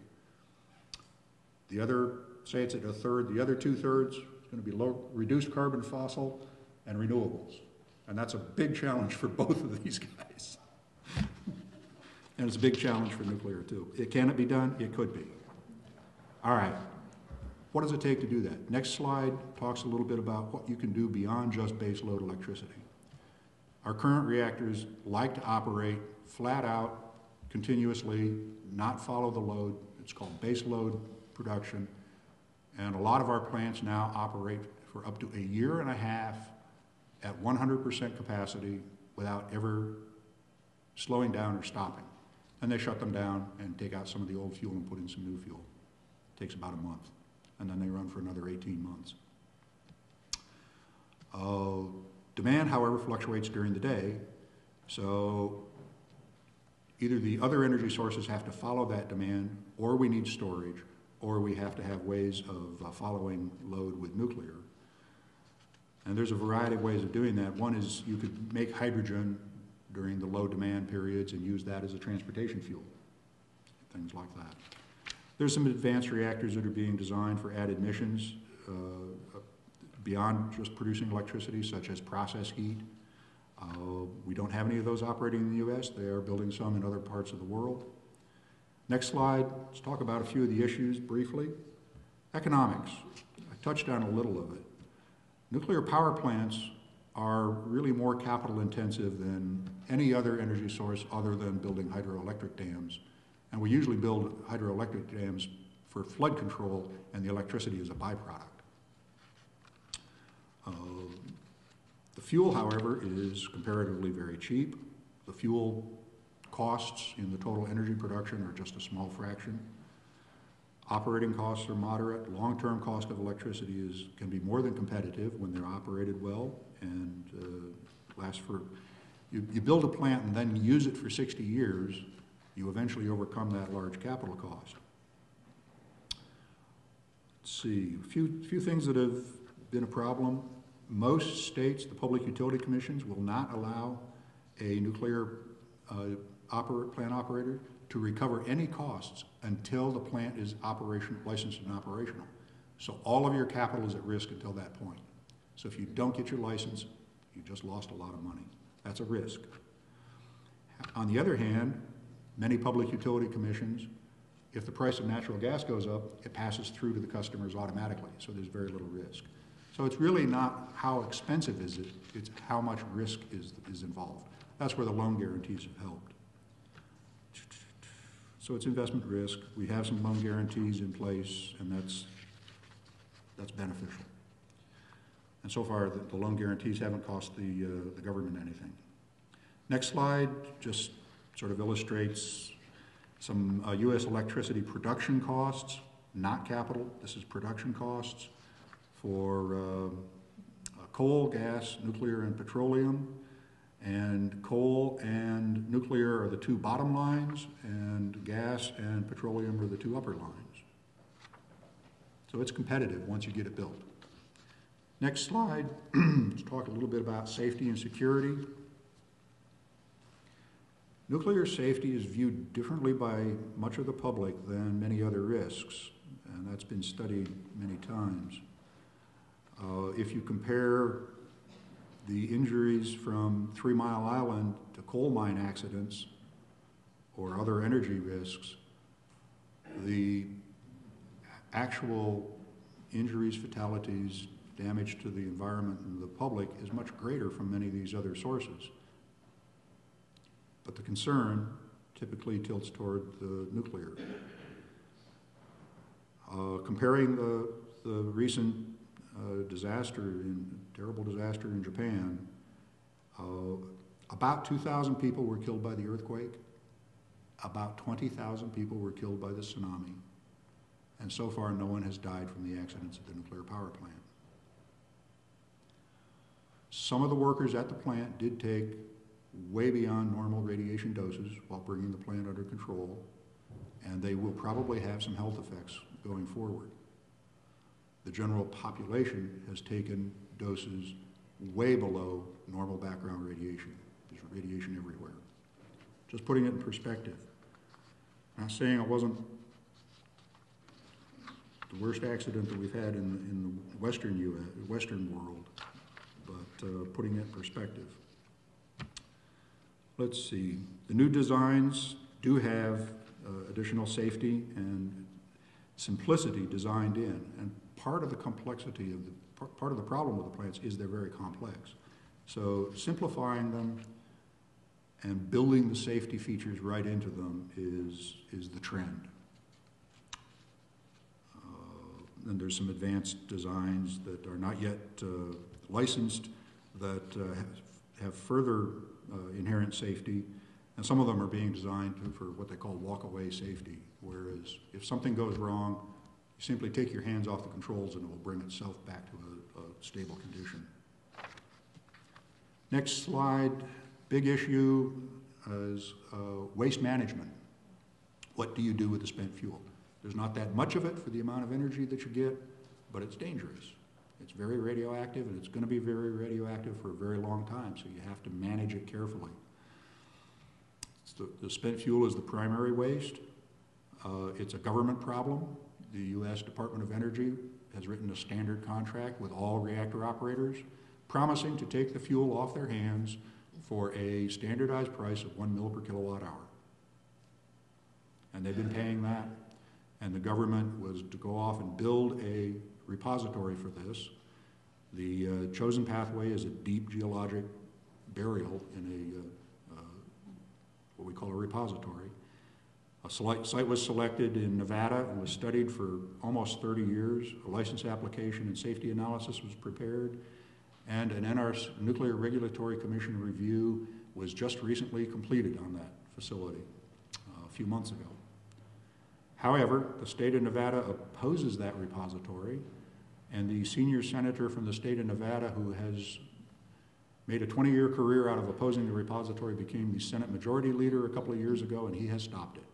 The other, say it's at a third, the other 2/3 is going to be reduced carbon fossil and renewables. And that's a big challenge for both of these guys. And it's a big challenge for nuclear too. Can it be done? It could be. All right. What does it take to do that? Next slide talks a little bit about what you can do beyond just base load electricity. Our current reactors like to operate flat out, continuously, not follow the load. It's called base load production. And a lot of our plants now operate for up to a year and a half at 100% capacity without ever slowing down or stopping. And they shut them down and take out some of the old fuel and put in some new fuel. It takes about a month. And then they run for another 18 months. Demand, however, fluctuates during the day. So either the other energy sources have to follow that demand, or we need storage, or we have to have ways of following load with nuclear. And there's a variety of ways of doing that. One is you could make hydrogen during the low demand periods and use that as a transportation fuel, things like that. There's some advanced reactors that are being designed for added missions beyond just producing electricity, such as process heat. We don't have any of those operating in the U.S. They are building some in other parts of the world. Next slide, let's talk about a few of the issues briefly. Economics, I touched on a little of it. Nuclear power plants are really more capital intensive than any other energy source other than building hydroelectric dams. And we usually build hydroelectric dams for flood control, and the electricity is a byproduct. The fuel, however, is comparatively very cheap. The fuel costs in the total energy production are just a small fraction. Operating costs are moderate. Long-term cost of electricity can be more than competitive when they're operated well and last for, you build a plant and then use it for 60 years, you eventually overcome that large capital cost. Let's see, a few things that have been a problem. Most states, the public utility commissions, will not allow a nuclear plant operator to recover any costs until the plant is licensed and operational. So all of your capital is at risk until that point. So if you don't get your license, you just lost a lot of money. That's a risk. On the other hand, many public utility commissions, if the price of natural gas goes up, it passes through to the customers automatically, so there's very little risk. So it's really not how expensive is it, it's how much risk is involved. That's where the loan guarantees have helped. So it's investment risk. We have some loan guarantees in place, and that's beneficial. And so far, the loan guarantees haven't cost the government anything. Next slide just sort of illustrates some U.S. electricity production costs, not capital. This is production costs for coal, gas, nuclear, and petroleum. And coal and nuclear are the two bottom lines, and gas and petroleum are the two upper lines. So it's competitive once you get it built. Next slide, let's talk a little bit about safety and security. Nuclear safety is viewed differently by much of the public than many other risks, and that's been studied many times. If you compare the injuries from 3 Mile Island to coal mine accidents or other energy risks, the actual injuries, fatalities, damage to the environment and the public is much greater from many of these other sources. But the concern typically tilts toward the nuclear. Comparing the recent terrible disaster in Japan, about 2,000 people were killed by the earthquake, about 20,000 people were killed by the tsunami, and so far no one has died from the accidents at the nuclear power plant. Some of the workers at the plant did take way beyond normal radiation doses while bringing the plant under control, and they will probably have some health effects going forward. The general population has taken doses way below normal background radiation. There's radiation everywhere. Just putting it in perspective. I'm not saying it wasn't the worst accident that we've had in the Western world, but putting it in perspective. Let's see. The new designs do have additional safety and simplicity designed in, and part of the complexity of part of the problem with the plants is they're very complex. So simplifying them and building the safety features right into them is the trend. And there's some advanced designs that are not yet licensed that have further inherent safety, and some of them are being designed for what they call walk-away safety, whereas if something goes wrong, you simply take your hands off the controls and it will bring itself back to a stable condition. Next slide, big issue is waste management. What do you do with the spent fuel? There's not that much of it for the amount of energy that you get, but it's dangerous. It's very radioactive, and it's going to be very radioactive for a very long time, so you have to manage it carefully. The spent fuel is the primary waste. It's a government problem. The U.S. Department of Energy has written a standard contract with all reactor operators, promising to take the fuel off their hands for a standardized price of 1 mil per kilowatt hour. And they've been paying that, and the government was to go off and build a repository for this. The chosen pathway is a deep geologic burial in what we call a repository. A site was selected in Nevada and was studied for almost 30 years. A license application and safety analysis was prepared, and an NRC, Nuclear Regulatory Commission review was just recently completed on that facility a few months ago. However, the state of Nevada opposes that repository, and the senior senator from the state of Nevada, who has made a 20-year career out of opposing the repository, became the Senate Majority Leader a couple of years ago, and he has stopped it.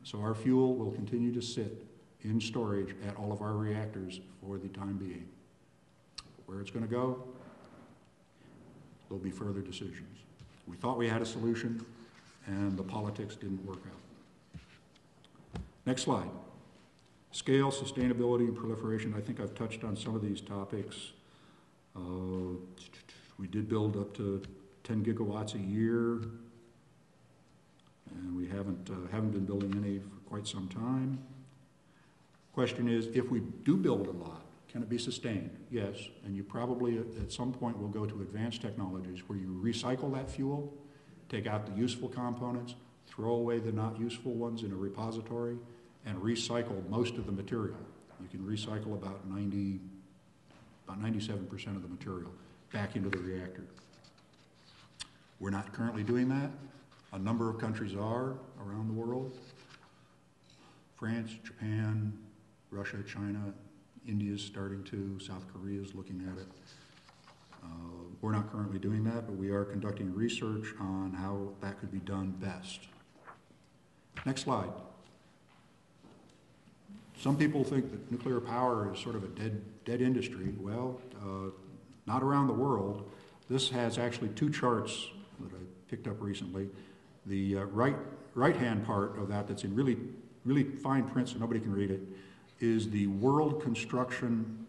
So our fuel will continue to sit in storage at all of our reactors for the time being. Where it's going to go, there'll be further decisions. We thought we had a solution, and the politics didn't work out. Next slide. Scale, sustainability, and proliferation. I think I've touched on some of these topics. We did build up to 10 gigawatts a year, and we haven't been building any for quite some time. Question is, if we do build a lot, can it be sustained? Yes, and you probably at some point will go to advanced technologies where you recycle that fuel, take out the useful components, throw away the not useful ones in a repository, and recycle most of the material. You can recycle about 97% of the material back into the reactor. We're not currently doing that. A number of countries are around the world. France, Japan, Russia, China, India's starting to, South Korea's looking at it. We're not currently doing that, but we are conducting research on how that could be done best. Next slide. Some people think that nuclear power is sort of a dead industry. Well, not around the world. This has actually two charts that I picked up recently. The right-hand part of that, that's in really fine print so nobody can read it, is the world construction,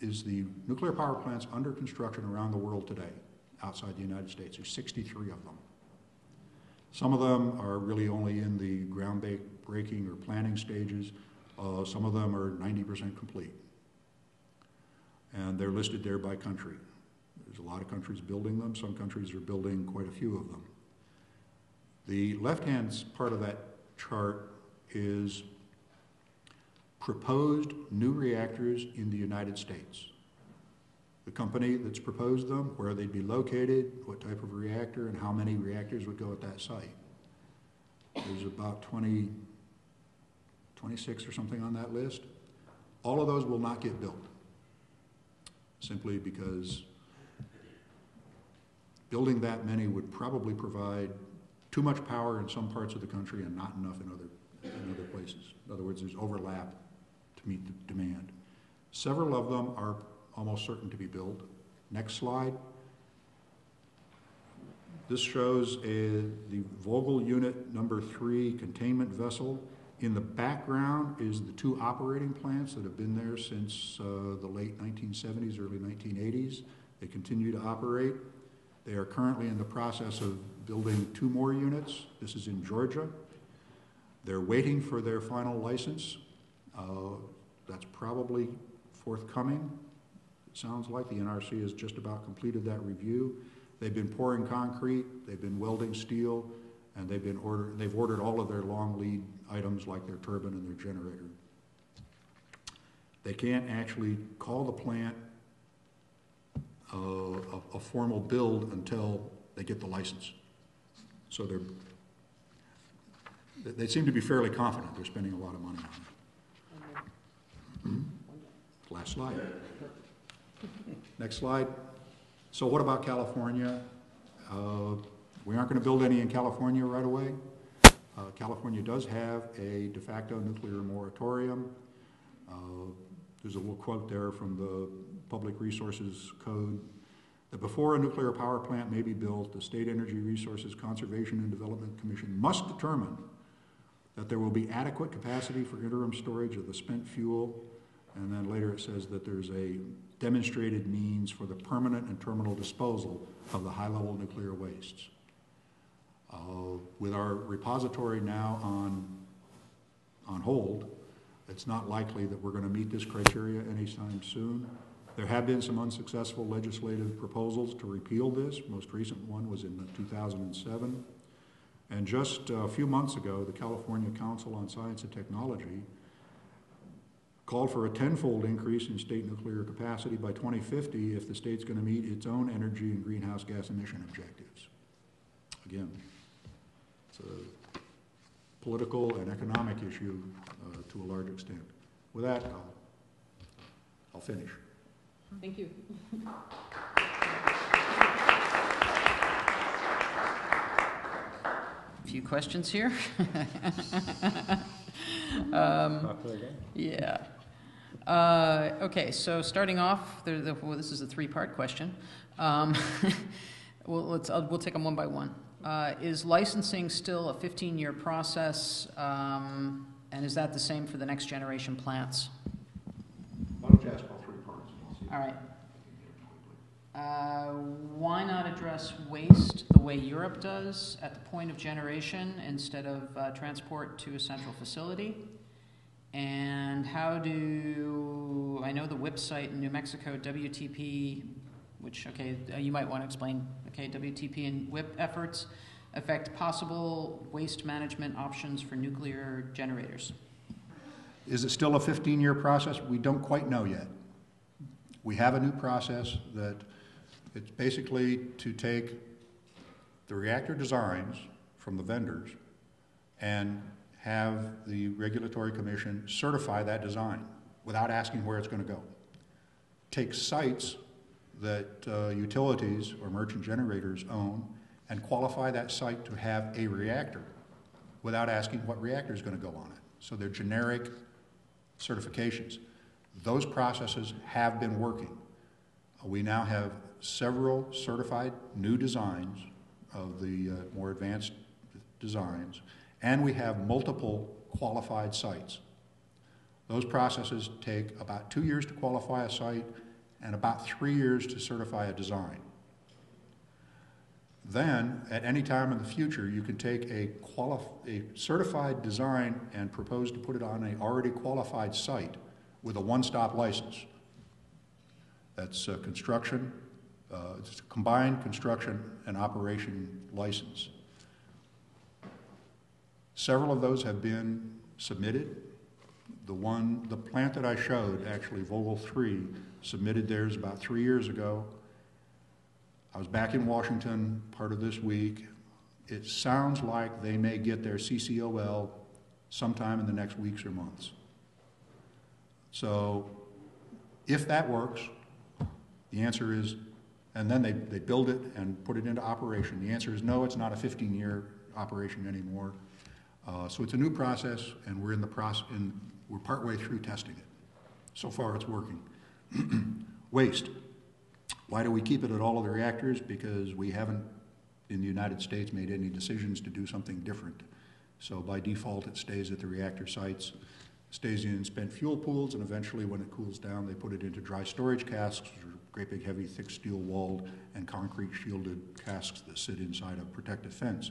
is the nuclear power plants under construction around the world today, outside the United States. There's 63 of them. Some of them are really only in the ground-breaking or planning stages. Some of them are 90% complete. And they're listed there by country. There's a lot of countries building them. Some countries are building quite a few of them. The left-hand part of that chart is proposed new reactors in the United States. The company that's proposed them, where they'd be located, what type of reactor, and how many reactors would go at that site. There's about 26 or something on that list. All of those will not get built, simply because building that many would probably provide too much power in some parts of the country and not enough in other places. In other words, there's overlap to meet the demand. Several of them are almost certain to be built. Next slide. This shows the Vogel unit number 3 containment vessel. In the background is the 2 operating plants that have been there since the late 1970s, early 1980s. They continue to operate. They are currently in the process of building 2 more units. This is in Georgia. They're waiting for their final license. That's probably forthcoming. It sounds like the NRC has just about completed that review. They've been pouring concrete, they've been welding steel, and they've ordered all of their long lead items like their turbine and their generator. They can't actually call the plant a formal build until they get the license. So they seem to be fairly confident they're spending a lot of money on it. Last slide. Next slide. So what about California? We aren't going to build any in California right away. California does have a de facto nuclear moratorium. There's a little quote there from the Public Resources Code that before a nuclear power plant may be built, the State Energy Resources Conservation and Development Commission must determine that there will be adequate capacity for interim storage of the spent fuel, and then later it says that there's a demonstrated means for the permanent and terminal disposal of the high-level nuclear wastes. With our repository now on hold, it's not likely that we're going to meet this criteria anytime soon. There have been some unsuccessful legislative proposals to repeal this. Most recent one was in 2007. And just a few months ago, the California Council on Science and Technology called for a 10-fold increase in state nuclear capacity by 2050 if the state's going to meet its own energy and greenhouse gas emission objectives. Again, it's political and economic issue to a large extent. With that, I'll finish. Thank you. A few questions here. Yeah. Okay, so starting off, well, this is a three-part question. We'll take them one by one. Is licensing still a 15-year process, and is that the same for the next generation plants? Why don't you ask all three parts? All right. Why not address waste the way Europe does at the point of generation instead of transport to a central facility? And how do, I know the WIP site in New Mexico, WTP, which, okay, you might want to explain, okay, WTP and WIP efforts affect possible waste management options for nuclear generators? Is it still a 15-year process? We don't quite know yet. We have a new process that it's basically to take the reactor designs from the vendors and have the regulatory commission certify that design without asking where it's going to go. Take sites that utilities or merchant generators own and qualify that site to have a reactor without asking what reactor is going to go on it. So they're generic certifications. Those processes have been working. We now have several certified new designs of the more advanced designs, and we have multiple qualified sites. Those processes take about 2 years to qualify a site and about 3 years to certify a design. Then, at any time in the future, you can take a certified design and propose to put it on an already qualified site with a one-stop license. That's construction, it's a combined construction and operation license. Several of those have been submitted. The plant that I showed, actually Vogel 3, submitted theirs about 3 years ago. I was back in Washington part of this week. It sounds like they may get their CCOL sometime in the next weeks or months. So if that works, the answer is, and then they build it and put it into operation. The answer is no, it's not a 15-year operation anymore. So it's a new process, and we're in the process, and we're partway through testing it. So far, it's working. Waste. Why do we keep it at all of the reactors? Because we haven't, in the United States, made any decisions to do something different. So by default, it stays at the reactor sites, stays in spent fuel pools, and eventually, when it cools down, they put it into dry storage casks, which are great big, heavy, thick steel-walled and concrete-shielded casks that sit inside a protective fence.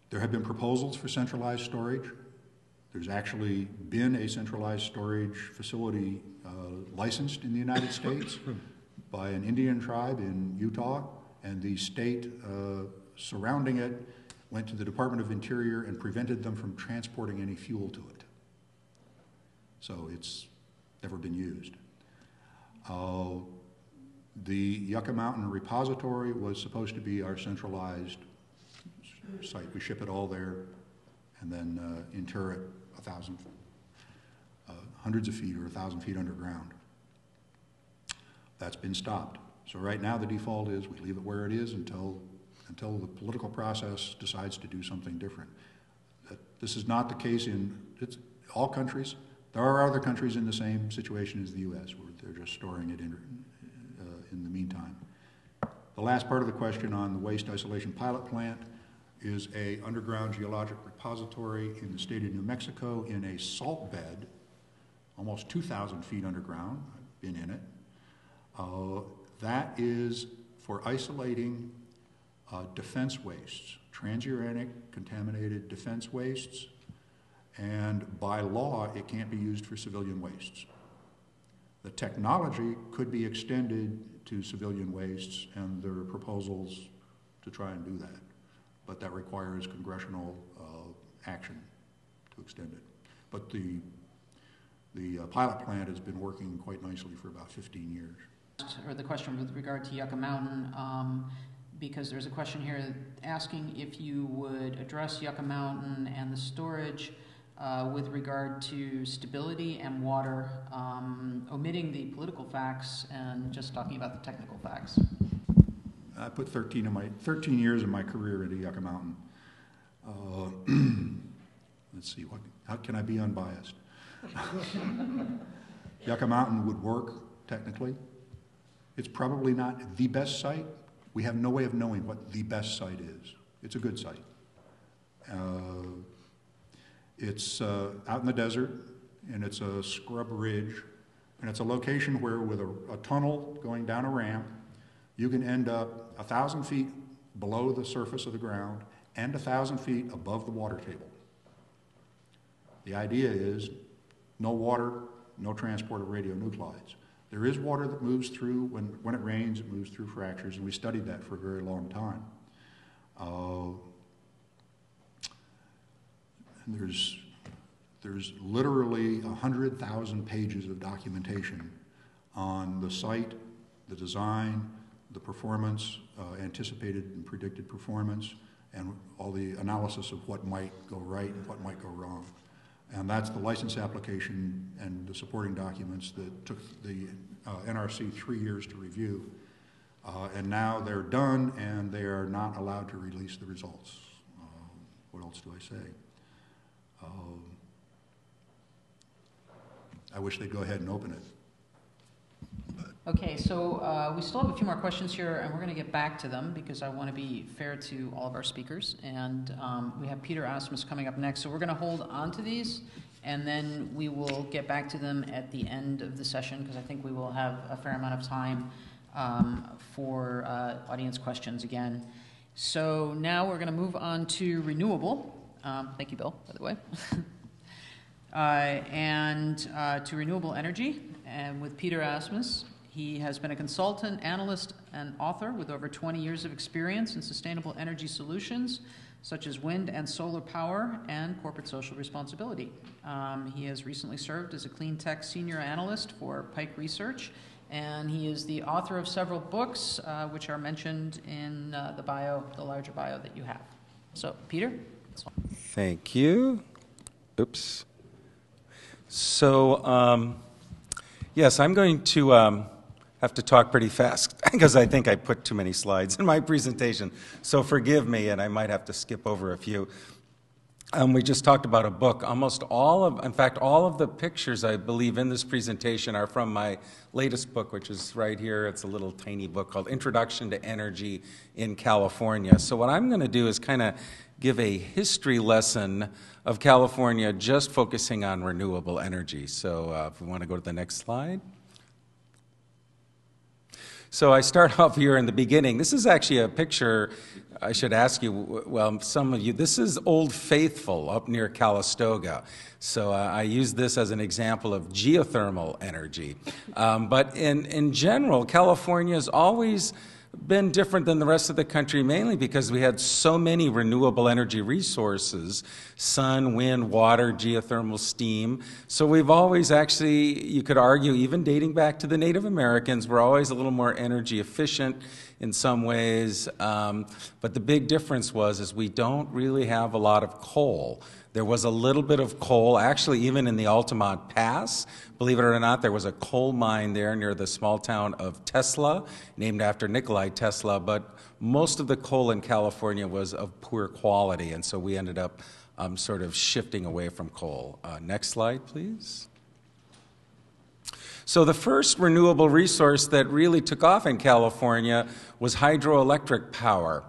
There have been proposals for centralized storage. There's actually been a centralized storage facility licensed in the United States by an Indian tribe in Utah, and the state surrounding it went to the Department of Interior and prevented them from transporting any fuel to it. So it's never been used. The Yucca Mountain repository was supposed to be our centralized site. We ship it all there and then inter it hundreds of feet or 1,000 feet underground. That's been stopped. So right now the default is we leave it where it is until the political process decides to do something different. This is not the case in all countries. There are other countries in the same situation as the U.S. where they're just storing it in the meantime. The last part of the question on the waste isolation pilot plant is an underground geologic repository in the state of New Mexico in a salt bed, almost 2,000 feet underground. I've been in it. That is for isolating defense wastes, transuranic contaminated defense wastes, and by law it can't be used for civilian wastes. The technology could be extended to civilian wastes, and there are proposals to try and do that, but that requires congressional action to extend it. But the pilot plant has been working quite nicely for about 15 years. Or the question with regard to Yucca Mountain, because there's a question here asking if you would address Yucca Mountain and the storage with regard to stability and water, omitting the political facts and just talking about the technical facts. I put 13 years of my career into Yucca Mountain. Let's see, how can I be unbiased? Yucca Mountain would work, technically. It's probably not the best site. We have no way of knowing what the best site is. It's a good site. It's out in the desert, and it's a scrub ridge, and it's a location where with a tunnel going down a ramp, you can end up 1,000 feet below the surface of the ground and 1,000 feet above the water table. The idea is no water, no transport of radionuclides. There is water that moves through, when it rains, it moves through fractures, and we studied that for a very long time. And there's literally 100,000 pages of documentation on the site, the design, the performance, anticipated and predicted performance, and all the analysis of what might go right and what might go wrong. And that's the license application and the supporting documents that took the NRC 3 years to review. And now they're done, and they are not allowed to release the results. What else do I say? I wish they'd go ahead and open it. Okay, so we still have a few more questions here, and we're going to get back to them because I want to be fair to all of our speakers. And we have Peter Asmus coming up next, so we're going to hold on to these, and then we will get back to them at the end of the session because I think we will have a fair amount of time for audience questions again. So now we're going to move on to renewable. Thank you, Bill, by the way. And to renewable energy, and with Peter Asmus. He has been a consultant, analyst, and author with over 20 years of experience in sustainable energy solutions, such as wind and solar power and corporate social responsibility. He has recently served as a clean tech senior analyst for Pike Research, and he is the author of several books, which are mentioned in the bio, the larger bio that you have. So, Peter? Thank you. Oops. So, yes, I'm going to have to talk pretty fast because I think I put too many slides in my presentation. So forgive me, and I might have to skip over a few. We just talked about a book. Almost all of, in fact, all of the pictures I believe in this presentation are from my latest book, which is right here. It's a little tiny book called Introduction to Energy in California. So what I'm going to do is kind of give a history lesson of California, just focusing on renewable energy. So if we want to go to the next slide. So I start off here in the beginning. This is actually a picture, I should ask you, well, some of you, this is Old Faithful up near Calistoga. So I use this as an example of geothermal energy. But in general, California has always been different than the rest of the country, mainly because we had so many renewable energy resources: sun, wind, water, geothermal, steam. So we've always actually, you could argue, even dating back to the Native Americans, we're always a little more energy efficient in some ways. But the big difference is we don't really have a lot of coal. There was a little bit of coal, actually, even in the Altamont Pass. Believe it or not, there was a coal mine there near the small town of Tesla, named after Nikolai Tesla, but most of the coal in California was of poor quality, and so we ended up sort of shifting away from coal. Next slide, please. So the first renewable resource that really took off in California was hydroelectric power.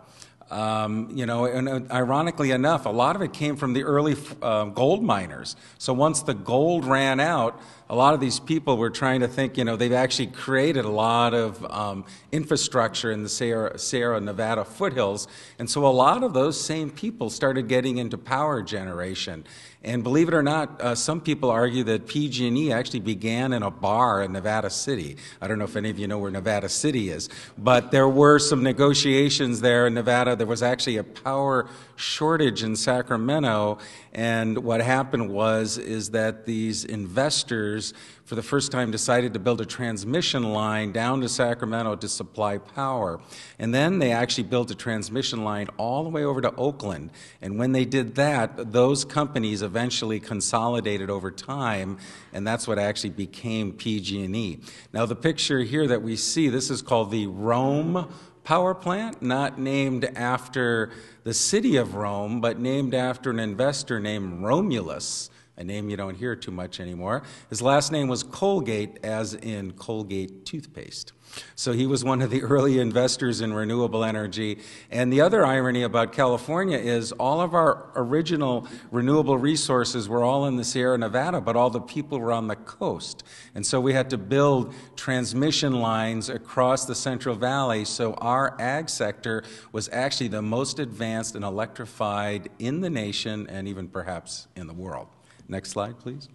And ironically enough, a lot of it came from the early gold miners. So once the gold ran out, a lot of these people were trying to think, they've actually created a lot of infrastructure in the Sierra Nevada foothills. And so a lot of those same people started getting into power generation. And believe it or not, some people argue that PG&E actually began in a bar in Nevada City. I don't know if any of you know where Nevada City is, but there were some negotiations there in Nevada there was actually a power shortage in Sacramento, and what happened is that these investors, for the first time, decided to build a transmission line down to Sacramento to supply power. And then they actually built a transmission line all the way over to Oakland. And when they did that, those companies eventually consolidated over time, and that's what actually became PG&E. Now, the picture here that we see, this is called the Rome power plant, not named after the city of Rome, but named after an investor named Romulus, a name you don't hear too much anymore. His last name was Colgate, as in Colgate toothpaste. So he was one of the early investors in renewable energy. And the other irony about California is all of our original renewable resources were all in the Sierra Nevada, but all the people were on the coast. And so we had to build transmission lines across the Central Valley. So our ag sector was actually the most advanced and electrified in the nation and even perhaps in the world. Next slide, please.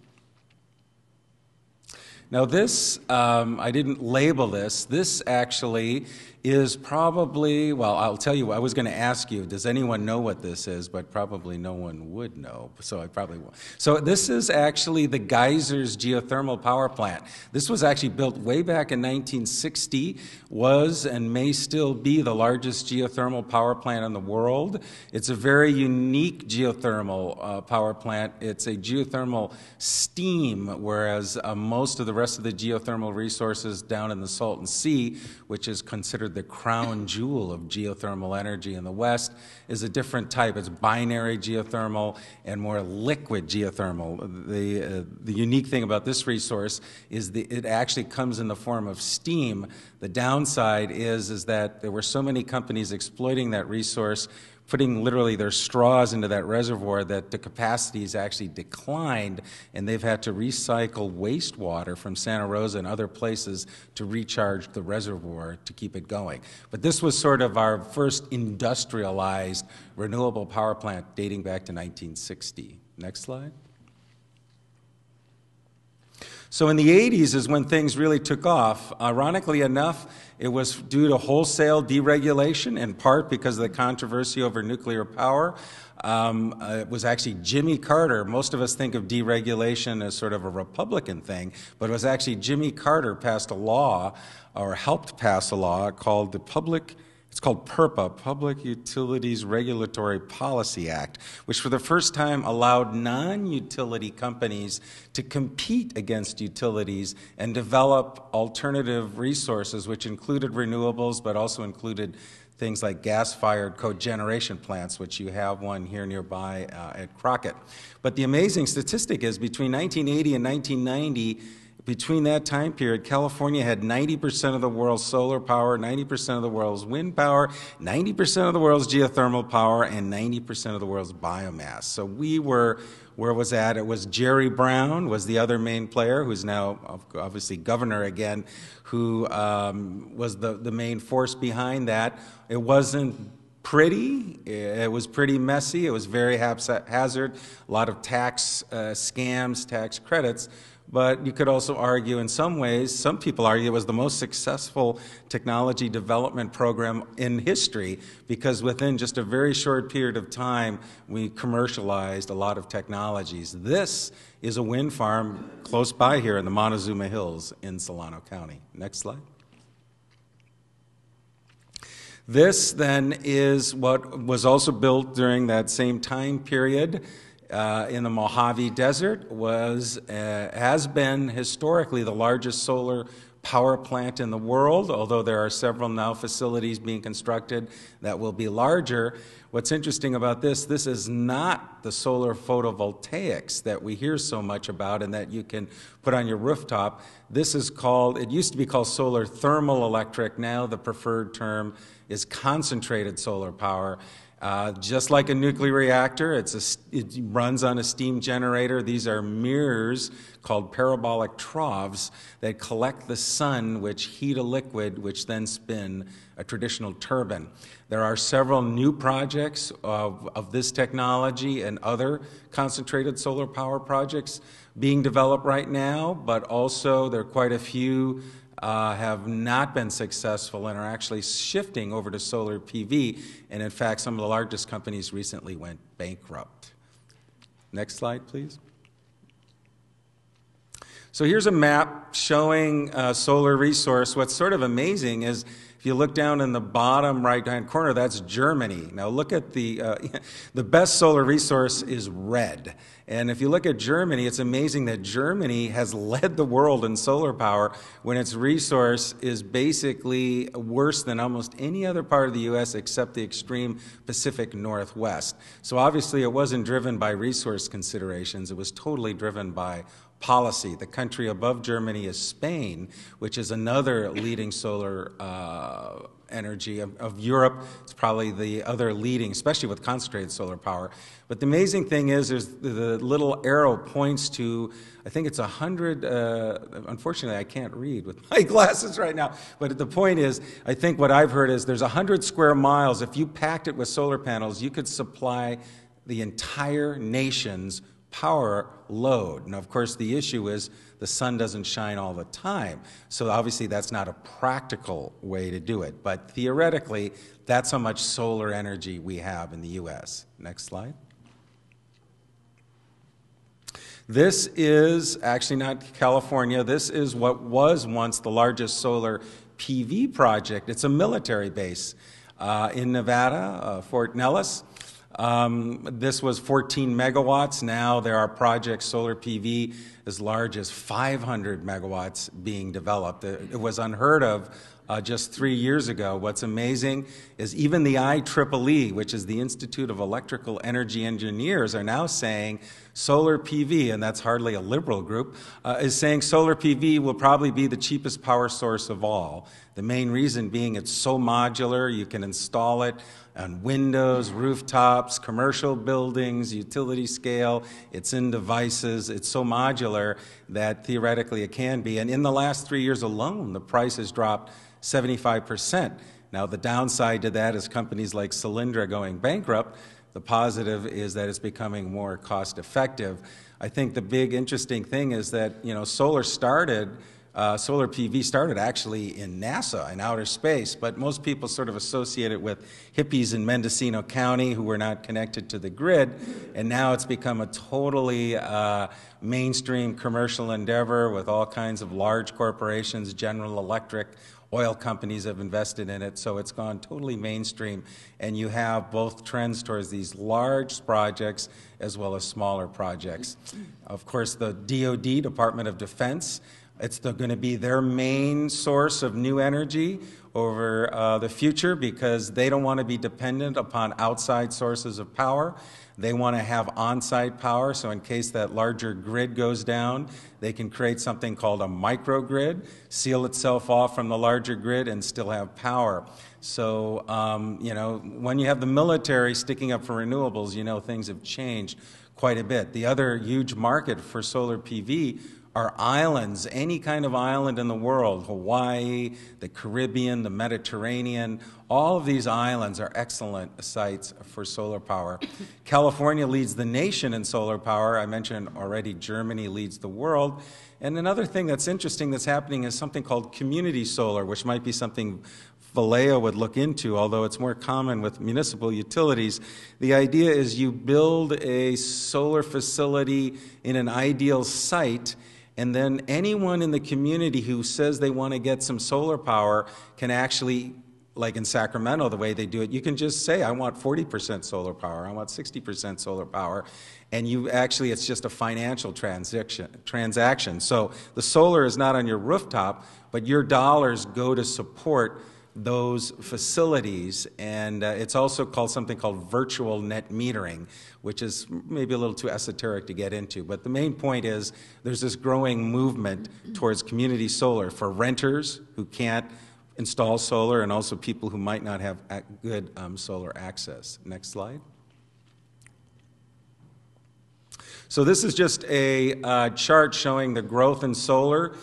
Now this, I didn't label this. This actually is probably, well, I'll tell you, I was going to ask you, does anyone know what this is? But probably no one would know, so I probably won't. So this is actually the Geysers geothermal power plant. This was actually built way back in 1960, was and may still be the largest geothermal power plant in the world. It's a very unique geothermal power plant. It's a geothermal steam, whereas most of the rest of the geothermal resources down in the Salton Sea, which is considered the crown jewel of geothermal energy in the West, is a different type. It's binary geothermal and more liquid geothermal. The unique thing about this resource is it actually comes in the form of steam. The downside is that there were so many companies exploiting that resource, putting literally their straws into that reservoir, that the capacity has actually declined, and they've had to recycle wastewater from Santa Rosa and other places to recharge the reservoir to keep it going. But this was sort of our first industrialized renewable power plant dating back to 1960. Next slide. So in the 80s is when things really took off. Ironically enough, it was due to wholesale deregulation, in part because of the controversy over nuclear power. It was actually Jimmy Carter. Most of us think of deregulation as sort of a Republican thing, but it was actually Jimmy Carter passed a law, or helped pass a law, called it's called PURPA, Public Utilities Regulatory Policy Act, which for the first time allowed non-utility companies to compete against utilities and develop alternative resources, which included renewables, but also included things like gas-fired cogeneration plants, which you have one here nearby at Crockett. But the amazing statistic is between 1980 and 1990, between that time period, California had 90% of the world's solar power, 90% of the world's wind power, 90% of the world's geothermal power, and 90% of the world's biomass. So we were, where was that? It was Jerry Brown was the other main player, who's now obviously governor again, who was the main force behind that. It wasn't pretty. It was pretty messy. It was very haphazard, a lot of tax scams, tax credits. But you could also argue in some ways, some people argue it was the most successful technology development program in history, because within just a very short period of time, we commercialized a lot of technologies. This is a wind farm close by here in the Montezuma Hills in Solano County. Next slide. This then is what was also built during that same time period. In the Mojave Desert, has been historically the largest solar power plant in the world, although there are several now facilities being constructed that will be larger. What's interesting about this is not the solar photovoltaics that we hear so much about and that you can put on your rooftop. This is called, it used to be called solar thermal electric. Now the preferred term is concentrated solar power. Just like a nuclear reactor, it runs on a steam generator. These are mirrors called parabolic troughs that collect the sun, which heat a liquid, which then spin a traditional turbine. There are several new projects of this technology and other concentrated solar power projects, being developed right now, but also there are quite a few have not been successful and are actually shifting over to solar PV. And in fact, some of the largest companies recently went bankrupt. Next slide, please. So here's a map showing solar resource. What's sort of amazing is if you look down in the bottom right-hand corner, that's Germany. Now look at the best solar resource is red. And if you look at Germany, it's amazing that Germany has led the world in solar power when its resource is basically worse than almost any other part of the U.S. except the extreme Pacific Northwest. So obviously it wasn't driven by resource considerations. It was totally driven by policy. The country above Germany is Spain, which is another leading solar energy of Europe. It's probably the other leading, especially with concentrated solar power. But the amazing thing is the little arrow points to, I think it's 100, unfortunately I can't read with my glasses right now, but the point is, I think what I've heard is there's 100 square miles. If you packed it with solar panels, you could supply the entire nation's power load. Now, of course, the issue is the sun doesn't shine all the time. So obviously that's not a practical way to do it. But theoretically, that's how much solar energy we have in the U.S. Next slide. This is actually not California. This is what was once the largest solar PV project. It's a military base in Nevada, Fort Nellis. This was 14 megawatts. Now there are projects, solar PV, as large as 500 megawatts being developed. It was unheard of just 3 years ago. What's amazing is even the IEEE, which is the Institute of Electrical Energy Engineers, are now saying solar PV, and that's hardly a liberal group, is saying solar PV will probably be the cheapest power source of all. The main reason being it's so modular, you can install it on windows, rooftops, commercial buildings, utility scale. It's in devices. It's so modular that theoretically it can be. And in the last 3 years alone, the price has dropped 75%. Now, the downside to that is companies like Solyndra going bankrupt. The positive is that it's becoming more cost effective. I think the big interesting thing is that, you know, solar PV started actually in NASA, in outer space, but most people sort of associate it with hippies in Mendocino County who were not connected to the grid, and now it's become a totally mainstream commercial endeavor with all kinds of large corporations, General Electric, oil companies have invested in it, so it's gone totally mainstream, and you have both trends towards these large projects as well as smaller projects. Of course, the DoD, Department of Defense, it's going to be their main source of new energy over the future because they don't want to be dependent upon outside sources of power. They want to have on-site power, so in case that larger grid goes down, they can create something called a microgrid, seal itself off from the larger grid, and still have power. So, you know, when you have the military sticking up for renewables, you know things have changed quite a bit. The other huge market for solar PV are islands, any kind of island in the world, Hawaii, the Caribbean, the Mediterranean. All of these islands are excellent sites for solar power. California leads the nation in solar power. I mentioned already Germany leads the world. And another thing that's interesting that's happening is something called community solar, which might be something Vallejo would look into, although it's more common with municipal utilities. The idea is you build a solar facility in an ideal site, and then anyone in the community who says they want to get some solar power can actually, like in Sacramento, the way they do it, you can just say, I want 40% solar power, I want 60% solar power, and you actually, it's just a financial transaction. So the solar is not on your rooftop, but your dollars go to support those facilities, and it's also called something called virtual net metering, which is maybe a little too esoteric to get into. But the main point is there's this growing movement towards community solar for renters who can't install solar and also people who might not have good solar access. Next slide. So this is just a chart showing the growth in solar.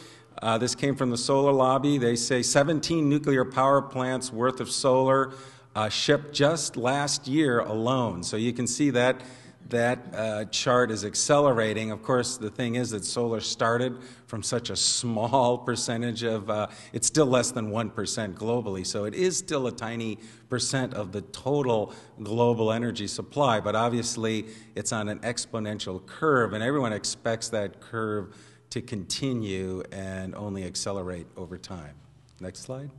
This came from the Solar Lobby. They say 17 nuclear power plants worth of solar shipped just last year alone. So you can see that that chart is accelerating. Of course, the thing is that solar started from such a small percentage of, it's still less than 1% globally, so it is still a tiny percent of the total global energy supply, but obviously it's on an exponential curve, and everyone expects that curve to continue and only accelerate over time. Next slide.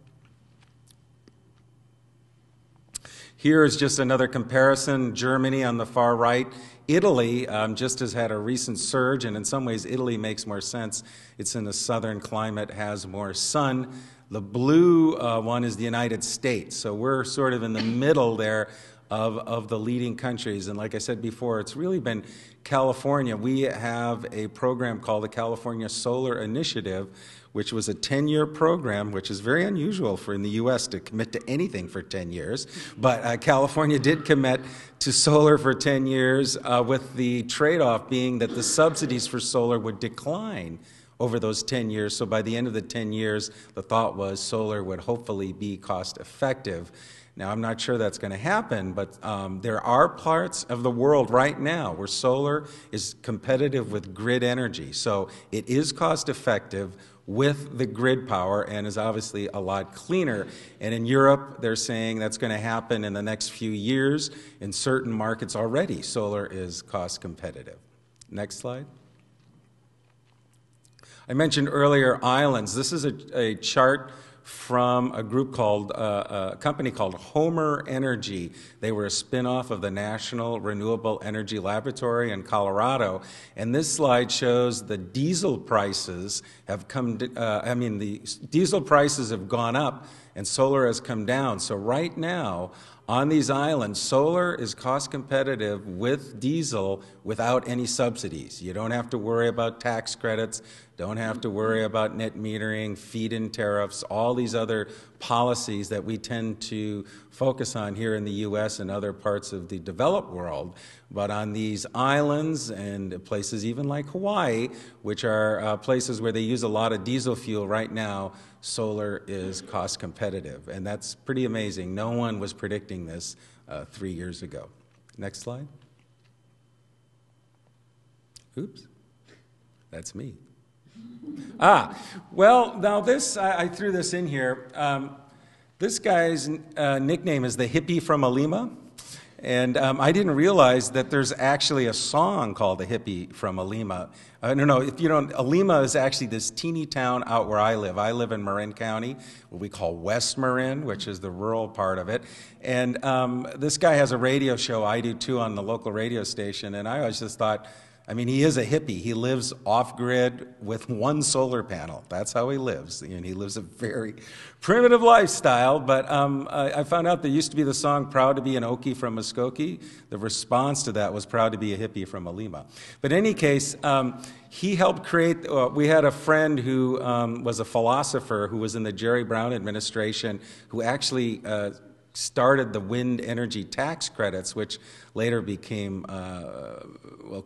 Here is just another comparison. Germany on the far right. Italy just has had a recent surge, and in some ways Italy makes more sense. It's in a southern climate, has more sun. The blue one is the United States, so we're sort of in the middle there of the leading countries. And like I said before, it's really been California. We have a program called the California Solar Initiative, which was a 10-year program, which is very unusual for in the U.S. to commit to anything for 10 years. But California did commit to solar for 10 years with the trade-off being that the subsidies for solar would decline over those 10 years. So by the end of the 10 years, the thought was solar would hopefully be cost-effective. Now, I'm not sure that's going to happen, but there are parts of the world right now where solar is competitive with grid energy. So it is cost-effective with the grid power and is obviously a lot cleaner. And in Europe, they're saying that's going to happen in the next few years. In certain markets already, solar is cost competitive. Next slide. I mentioned earlier islands. This is a chart from a group called, a company called Homer Energy. They were a spin-off of the National Renewable Energy Laboratory in Colorado. And this slide shows the diesel prices have come, the diesel prices have gone up and solar has come down. So right now, on these islands, solar is cost competitive with diesel without any subsidies. You don't have to worry about tax credits, don't have to worry about net metering, feed-in tariffs, all these other policies that we tend to focus on here in the U.S. and other parts of the developed world. But on these islands and places even like Hawaii, which are places where they use a lot of diesel fuel right now, solar is cost competitive. And that's pretty amazing. No one was predicting this 3 years ago. Next slide. Oops, that's me. Well, now this, I threw this in here. This guy's nickname is the hippie from Alima. And I didn't realize that there's actually a song called The Hippie from Alima. No, if you don't, Alima is actually this teeny town out where I live. I live in Marin County, what we call West Marin, which is the rural part of it. And this guy has a radio show, I do too, on the local radio station. And I always just thought, I mean, he is a hippie. He lives off-grid with one solar panel. That's how he lives. And he lives a very primitive lifestyle. But I found out there used to be the song Proud to be an Okie from Muskogee. The response to that was Proud to be a hippie from Alima. But in any case, he helped create, we had a friend who was a philosopher who was in the Jerry Brown administration who actually started the wind energy tax credits, which later became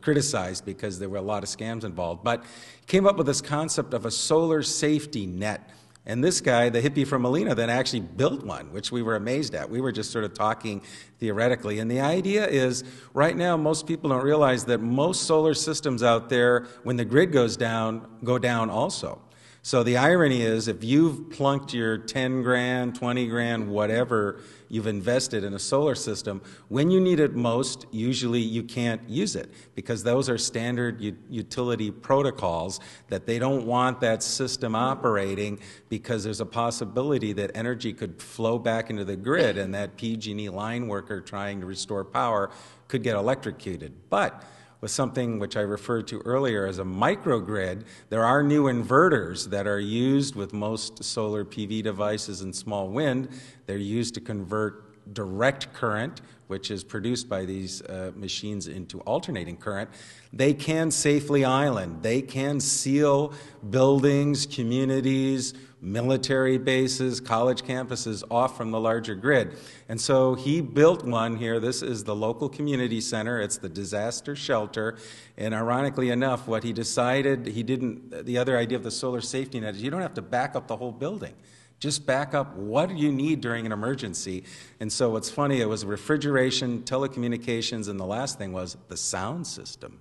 criticized because there were a lot of scams involved, but came up with this concept of a solar safety net. And this guy, the hippie from Molina, then actually built one, which we were amazed at. We were just sort of talking theoretically. And the idea is, right now, most people don't realize that most solar systems out there, when the grid goes down, go down also. So the irony is, if you've plunked your 10 grand, 20 grand, whatever you've invested in a solar system, when you need it most, usually you can't use it because those are standard utility protocols that they don't want that system operating because there's a possibility that energy could flow back into the grid and that PG&E line worker trying to restore power could get electrocuted. But with something which I referred to earlier as a microgrid, there are new inverters that are used with most solar PV devices and small wind. They're used to convert direct current, which is produced by these machines, into alternating current. They can safely island. They can seal buildings, communities, military bases, college campuses off from the larger grid. And so he built one here. This is the local community center. It's the disaster shelter. And ironically enough, what he decided, the other idea of the solar safety net is you don't have to back up the whole building. Just back up what do you need during an emergency. And so what's funny, it was refrigeration, telecommunications, and the last thing was the sound system.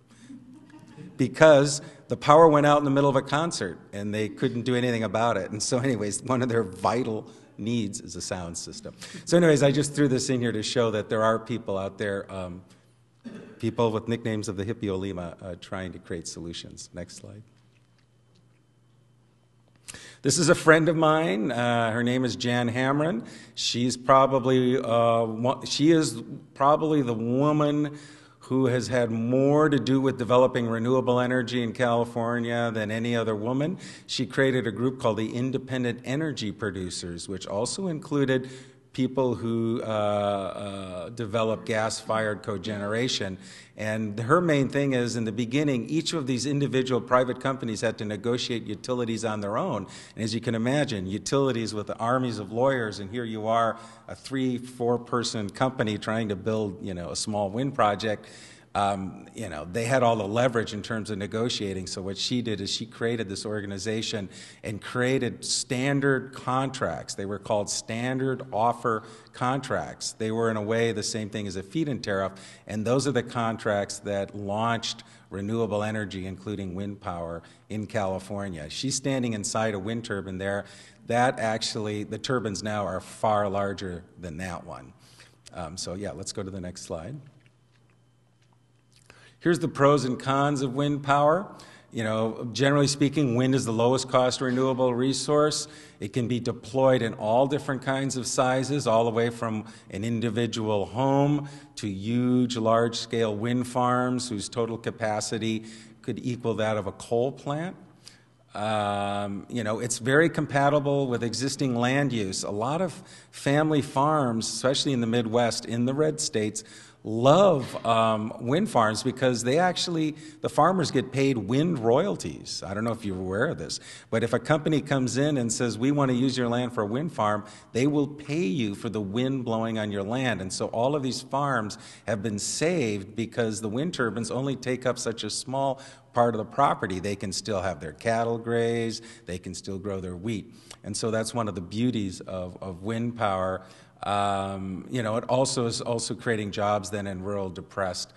Because the power went out in the middle of a concert and they couldn't do anything about it. And so anyways, one of their vital needs is a sound system. So anyways, I just threw this in here to show that there are people out there, people with nicknames of the Hippiolema, trying to create solutions. Next slide. This is a friend of mine. Her name is Jan Hamren. She is probably the woman who has had more to do with developing renewable energy in California than any other woman. She created a group called the Independent Energy Producers, which also included people who develop gas-fired cogeneration. And her main thing is, in the beginning, each of these individual private companies had to negotiate utilities on their own. And as you can imagine, utilities with the armies of lawyers, and here you are, a 3-4 person company trying to build, a small wind project. They had all the leverage in terms of negotiating. So what she did is she created this organization and created standard contracts. They were called standard offer contracts. They were in a way the same thing as a feed-in tariff, and those are the contracts that launched renewable energy, including wind power, in California. She's standing inside a wind turbine there. That actually, the turbines now are far larger than that one. Let's go to the next slide. Here's the pros and cons of wind power. Generally speaking, wind is the lowest cost renewable resource. It can be deployed in all different kinds of sizes, all the way from an individual home to huge, large-scale wind farms whose total capacity could equal that of a coal plant. It's very compatible with existing land use. A lot of family farms, especially in the Midwest, in the red states, love wind farms because the farmers get paid wind royalties. I don't know if you're aware of this, but if a company comes in and says, we want to use your land for a wind farm, they will pay you for the wind blowing on your land. And so all of these farms have been saved because the wind turbines only take up such a small part of the property. They can still have their cattle graze, they can still grow their wheat. And so that's one of the beauties of wind power. It also is creating jobs then in rural depressed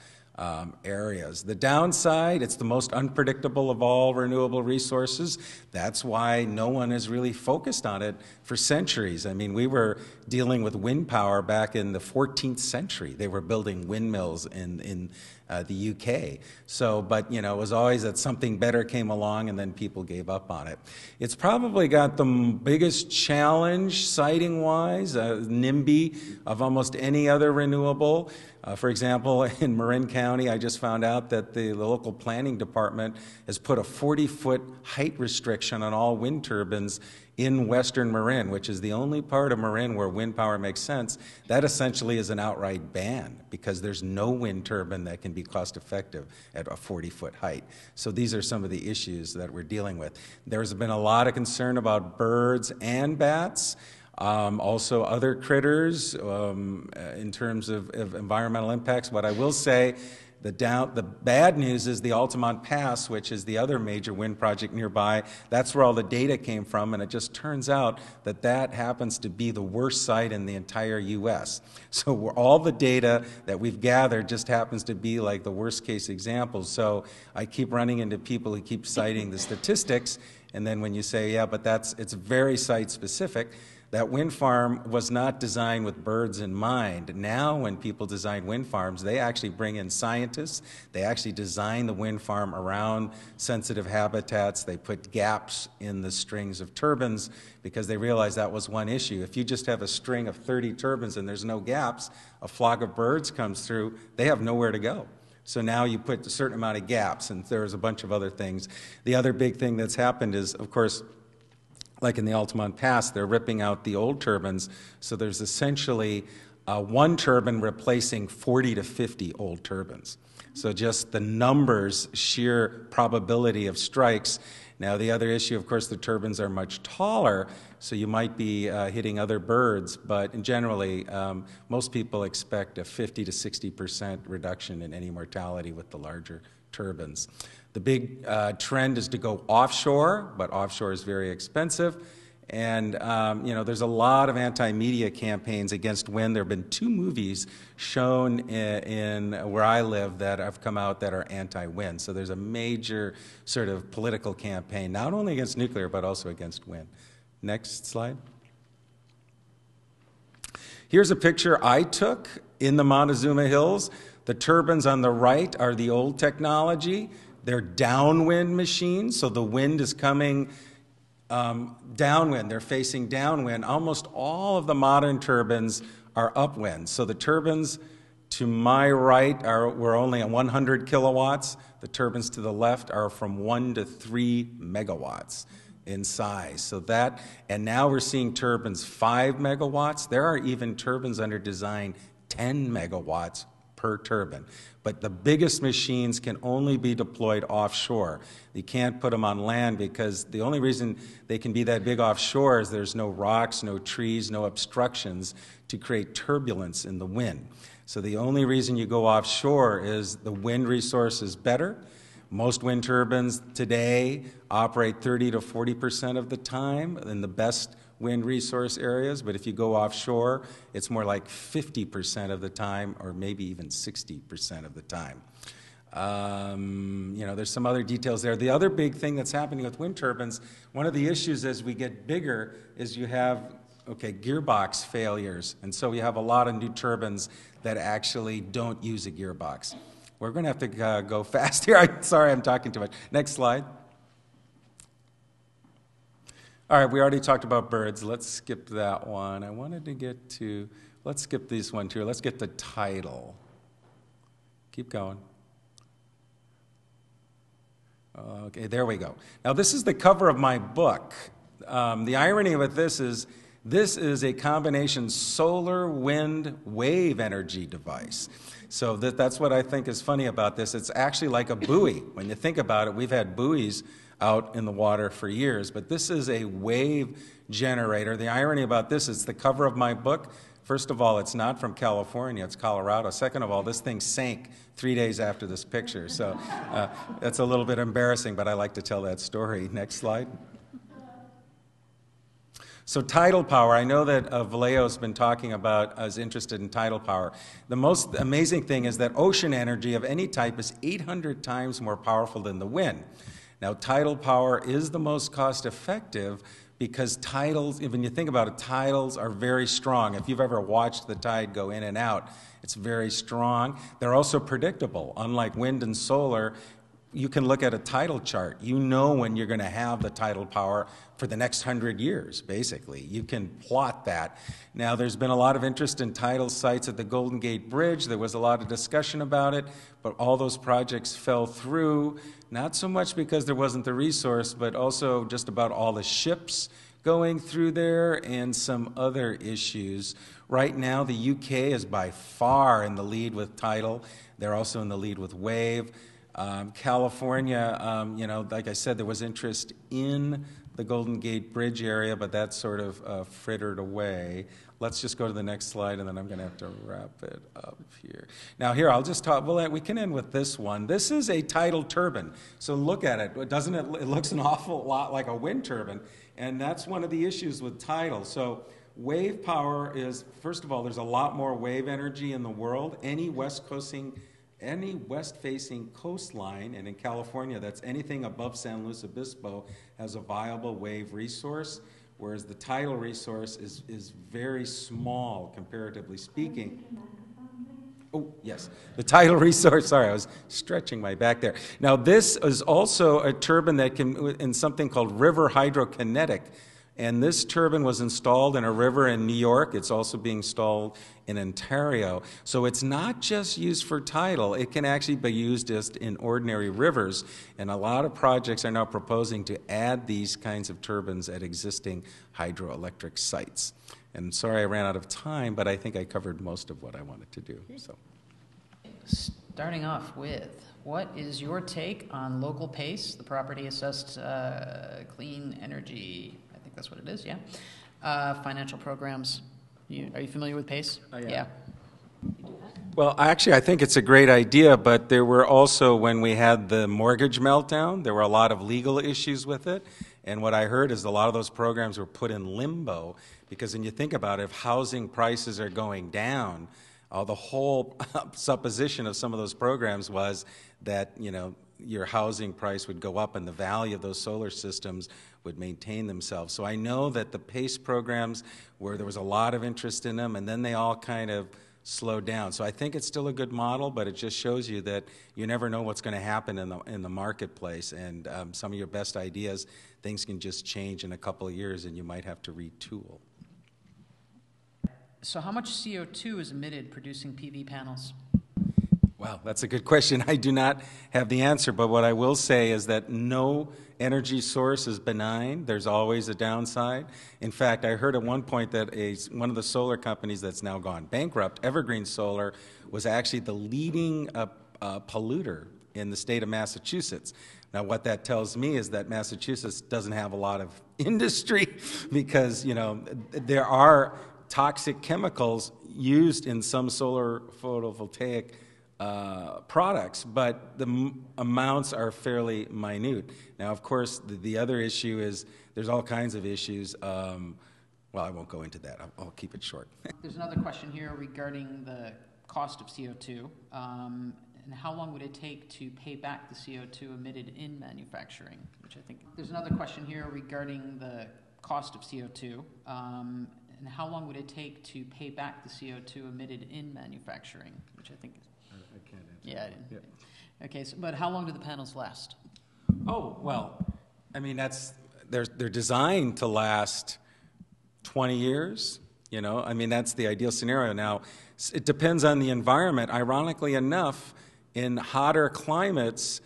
areas. The downside, it's the most unpredictable of all renewable resources. That's why no one has really focused on it for centuries. I mean, we were dealing with wind power back in the 14th century. They were building windmills in the UK. It was always that something better came along and then people gave up on it. It's probably got the biggest challenge siting-wise, NIMBY, of almost any other renewable. For example, in Marin County, I just found out that the local planning department has put a 40-foot height restriction on all wind turbines in western Marin, which is the only part of Marin where wind power makes sense. That essentially is an outright ban because there's no wind turbine that can be cost effective at a 40-foot height. So these are some of the issues that we're dealing with. There's been a lot of concern about birds and bats. Also other critters in terms of environmental impacts. What I will say, the bad news is the Altamont Pass, which is the other major wind project nearby. That's where all the data came from, and it just turns out that that happens to be the worst site in the entire U.S. So all the data that we've gathered just happens to be like the worst case example. So I keep running into people who keep citing the statistics, and then when you say, yeah, but it's very site specific, that wind farm was not designed with birds in mind. Now when people design wind farms, they actually bring in scientists. They actually design the wind farm around sensitive habitats. They put gaps in the strings of turbines because they realize that was one issue. If you just have a string of 30 turbines and there's no gaps, a flock of birds comes through, they have nowhere to go. So now you put a certain amount of gaps, and there's a bunch of other things. The other big thing that's happened is, of course, like in the Altamont Pass, they're ripping out the old turbines, so there's essentially one turbine replacing 40 to 50 old turbines. So just the numbers, sheer probability of strikes. Now the other issue, of course, the turbines are much taller, so you might be hitting other birds, but generally most people expect a 50 to 60% reduction in any mortality with the larger turbines. The big trend is to go offshore, but offshore is very expensive. And, you know, there's a lot of anti-media campaigns against wind. There have been 2 movies shown in where I live that have come out that are anti-wind. So there's a major sort of political campaign, not only against nuclear, but also against wind. Next slide. Here's a picture I took in the Montezuma Hills. The turbines on the right are the old technology. They're downwind machines, so the wind is coming downwind. They're facing downwind. Almost all of the modern turbines are upwind. So the turbines to my right were only at 100 kilowatts. The turbines to the left are from 1 to 3 megawatts in size. So that, and now we're seeing turbines 5 megawatts. There are even turbines under design 10 megawatts per turbine. But the biggest machines can only be deployed offshore. You can't put them on land because the only reason they can be that big offshore is there's no rocks, no trees, no obstructions to create turbulence in the wind. So the only reason you go offshore is the wind resource is better. Most wind turbines today operate 30 to 40% of the time in the best wind resource areas, but if you go offshore, it's more like 50% of the time, or maybe even 60% of the time. You know, there's some other details there. The other big thing that's happening with wind turbines, one of the issues as we get bigger is you have, gearbox failures, and so you have a lot of new turbines that actually don't use a gearbox. We're going to have to go fast here. Sorry, I'm talking too much. Next slide. All right, we already talked about birds. Let's skip that one. I wanted to get to, let's skip this one too. Let's get the title. Keep going. Okay, there we go. Now, this is the cover of my book. The irony with this is a combination solar, wind, wave energy device. So that's what I think is funny about this. It's actually like a buoy. When you think about it, we've had buoys out in the water for years, but this is a wave generator. The irony about this is the cover of my book. First of all, it's not from California, it's Colorado. Second of all, this thing sank 3 days after this picture. So that's a little bit embarrassing, but I like to tell that story. Next slide. So tidal power, I know that Vallejo's been talking about, is interested in tidal power. The most amazing thing is that ocean energy of any type is 800 times more powerful than the wind. Now, tidal power is the most cost-effective because tidals, when you think about it, tidals are very strong. If you've ever watched the tide go in and out, it's very strong. They're also predictable. Unlike wind and solar, you can look at a tidal chart. You know when you're going to have the tidal power for the next 100 years, basically. You can plot that. Now, there's been a lot of interest in tidal sites at the Golden Gate Bridge. There was a lot of discussion about it, but all those projects fell through, not so much because there wasn't the resource, but also just about all the ships going through there and some other issues. Right now, the UK is by far in the lead with tidal. They're also in the lead with wave. California, you know, like I said, there was interest in the Golden Gate Bridge area, but that sort of frittered away. Let's just go to the next slide, and then I'm going to have to wrap it up here. Now, here, I'll just talk, well, we can end with this one. This is a tidal turbine. So look at it. Doesn't it, it looks an awful lot like a wind turbine, and that's one of the issues with tidal. So wave power is, first of all, there's a lot more wave energy in the world. Any west-facing coastline, and in California, that's anything above San Luis Obispo, has a viable wave resource, whereas the tidal resource is very small, comparatively speaking. Oh, yes, the tidal resource, sorry, I was stretching my back there. Now, this is also a turbine that can, in something called river hydrokinetic, and this turbine was installed in a river in New York. It's also being installed in Ontario. So it's not just used for tidal. It can actually be used just in ordinary rivers. And a lot of projects are now proposing to add these kinds of turbines at existing hydroelectric sites. And sorry I ran out of time, but I think I covered most of what I wanted to do. So, starting off with, what is your take on local PACE, the property assessed clean energy? I think that's what it is, yeah. Financial programs. Are you familiar with PACE? Yeah. Well, actually, I think it's a great idea, but there were also, when we had the mortgage meltdown, there were a lot of legal issues with it. And what I heard is a lot of those programs were put in limbo because when you think about it, if housing prices are going down, the whole supposition of some of those programs was that, you know, your housing price would go up and the value of those solar systems would maintain themselves. So I know that the PACE programs, where there was a lot of interest in them, and then they all kind of slowed down. So I think it's still a good model, but it just shows you that you never know what's going to happen in the marketplace. And some of your best ideas, things can just change in a couple of years, and you might have to retool. So how much CO2 is emitted producing PV panels? Wow, that's a good question. I do not have the answer, but what I will say is that no energy source is benign. There's always a downside. In fact, I heard at one point that one of the solar companies that's now gone bankrupt, Evergreen Solar, was actually the leading polluter in the state of Massachusetts. Now, what that tells me is that Massachusetts doesn't have a lot of industry because, you know, there are toxic chemicals used in some solar photovoltaic products, but the amounts are fairly minute. Now, of course, the other issue is there's all kinds of issues. Well, I won't go into that. I'll keep it short. There's another question here regarding the cost of CO2. And how long would it take to pay back the CO2 emitted in manufacturing? Which I think there's another question here regarding the cost of CO2. And how long would it take to pay back the CO2 emitted in manufacturing? Which I think is... I can't answer. Yeah. Yeah. Okay, so, but how long do the panels last? Oh, well, I mean, they're designed to last 20 years, you know? I mean, that's the ideal scenario. Now, it depends on the environment. Ironically enough, in hotter climates,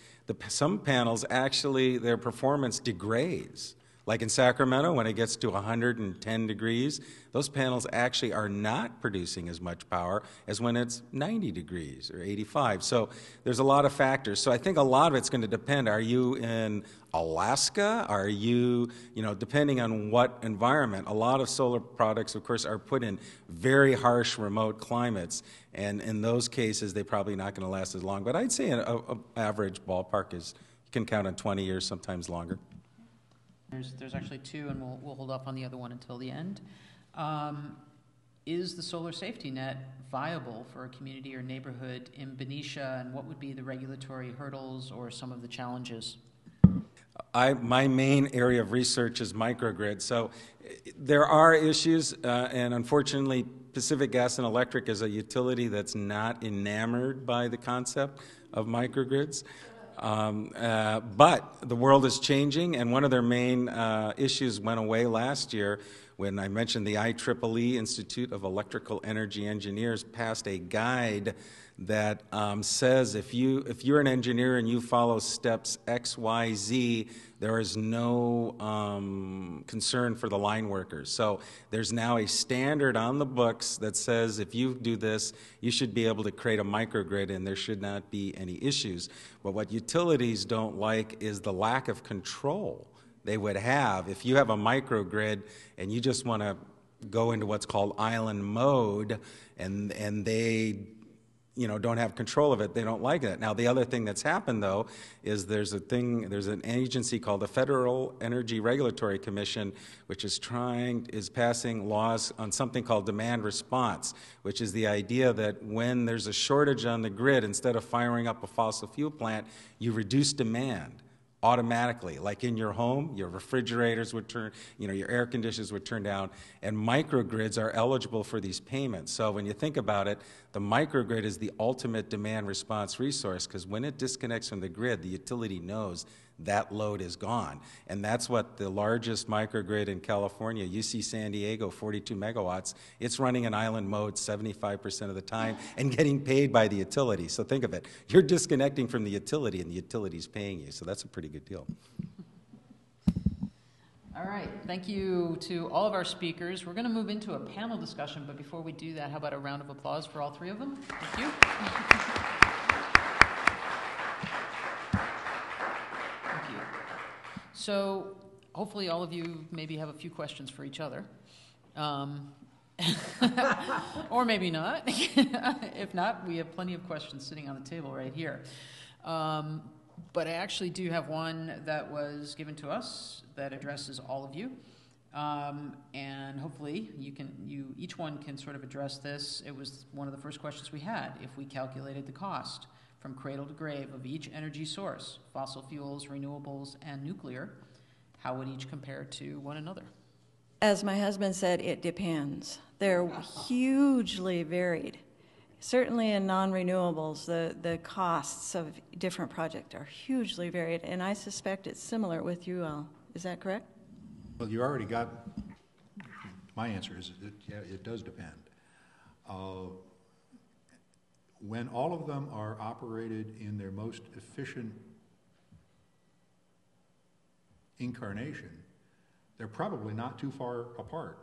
some panels actually, their performance degrades. Like in Sacramento, when it gets to 110 degrees, those panels actually are not producing as much power as when it's 90 degrees or 85. So there's a lot of factors. So I think a lot of it's going to depend. Are you in Alaska? Are you, depending on what environment? A lot of solar products, of course, are put in very harsh remote climates. And in those cases, they're probably not going to last as long. But I'd say an average ballpark is, you can count on 20 years, sometimes longer. There's actually two, and we'll hold off on the other one until the end. Is the solar safety net viable for a community or neighborhood in Benicia, and what would be the regulatory hurdles or some of the challenges? My main area of research is microgrid. So there are issues, and unfortunately, Pacific Gas and Electric is a utility that's not enamored by the concept of microgrids. But the world is changing, and one of their main issues went away last year when I mentioned the IEEE Institute of Electrical Energy Engineers passed a guide that says if you're an engineer and you follow steps X, Y, Z, there is no concern for the line workers. So there's now a standard on the books that says if you do this, you should be able to create a microgrid and there should not be any issues. But what utilities don't like is the lack of control they would have. If you have a microgrid and you just want to go into what's called island mode and they don't have control of it, they don't like it. Now, the other thing that's happened, though, is there's an agency called the Federal Energy Regulatory Commission, which is passing laws on something called demand response, which is the idea that when there's a shortage on the grid, instead of firing up a fossil fuel plant, you reduce demand automatically. Like in your home, your refrigerators would turn, your air conditioners would turn down, and microgrids are eligible for these payments. So when you think about it, the microgrid is the ultimate demand response resource, because when it disconnects from the grid, the utility knows that load is gone. And that's what the largest microgrid in California, UC San Diego, 42 megawatts, it's running in island mode 75% of the time and getting paid by the utility. So think of it. You're disconnecting from the utility and the utility's paying you. So that's a pretty good deal. All right. Thank you to all of our speakers. We're going to move into a panel discussion, but before we do that, how about a round of applause for all three of them? Thank you. So hopefully all of you maybe have a few questions for each other. Or maybe not. If not, we have plenty of questions sitting on the table right here. But I actually do have one that was given to us that addresses all of you. And hopefully you each one can sort of address this. It was one of the first questions we had. If we calculated the cost from cradle to grave of each energy source, fossil fuels, renewables, and nuclear, how would each compare to one another? As my husband said, it depends. They're hugely varied. Certainly in non-renewables, the costs of different projects are hugely varied, and I suspect it's similar with you all. Is that correct? Well, you already got, my answer is that, yeah, it does depend. When all of them are operated in their most efficient incarnation, they're probably not too far apart.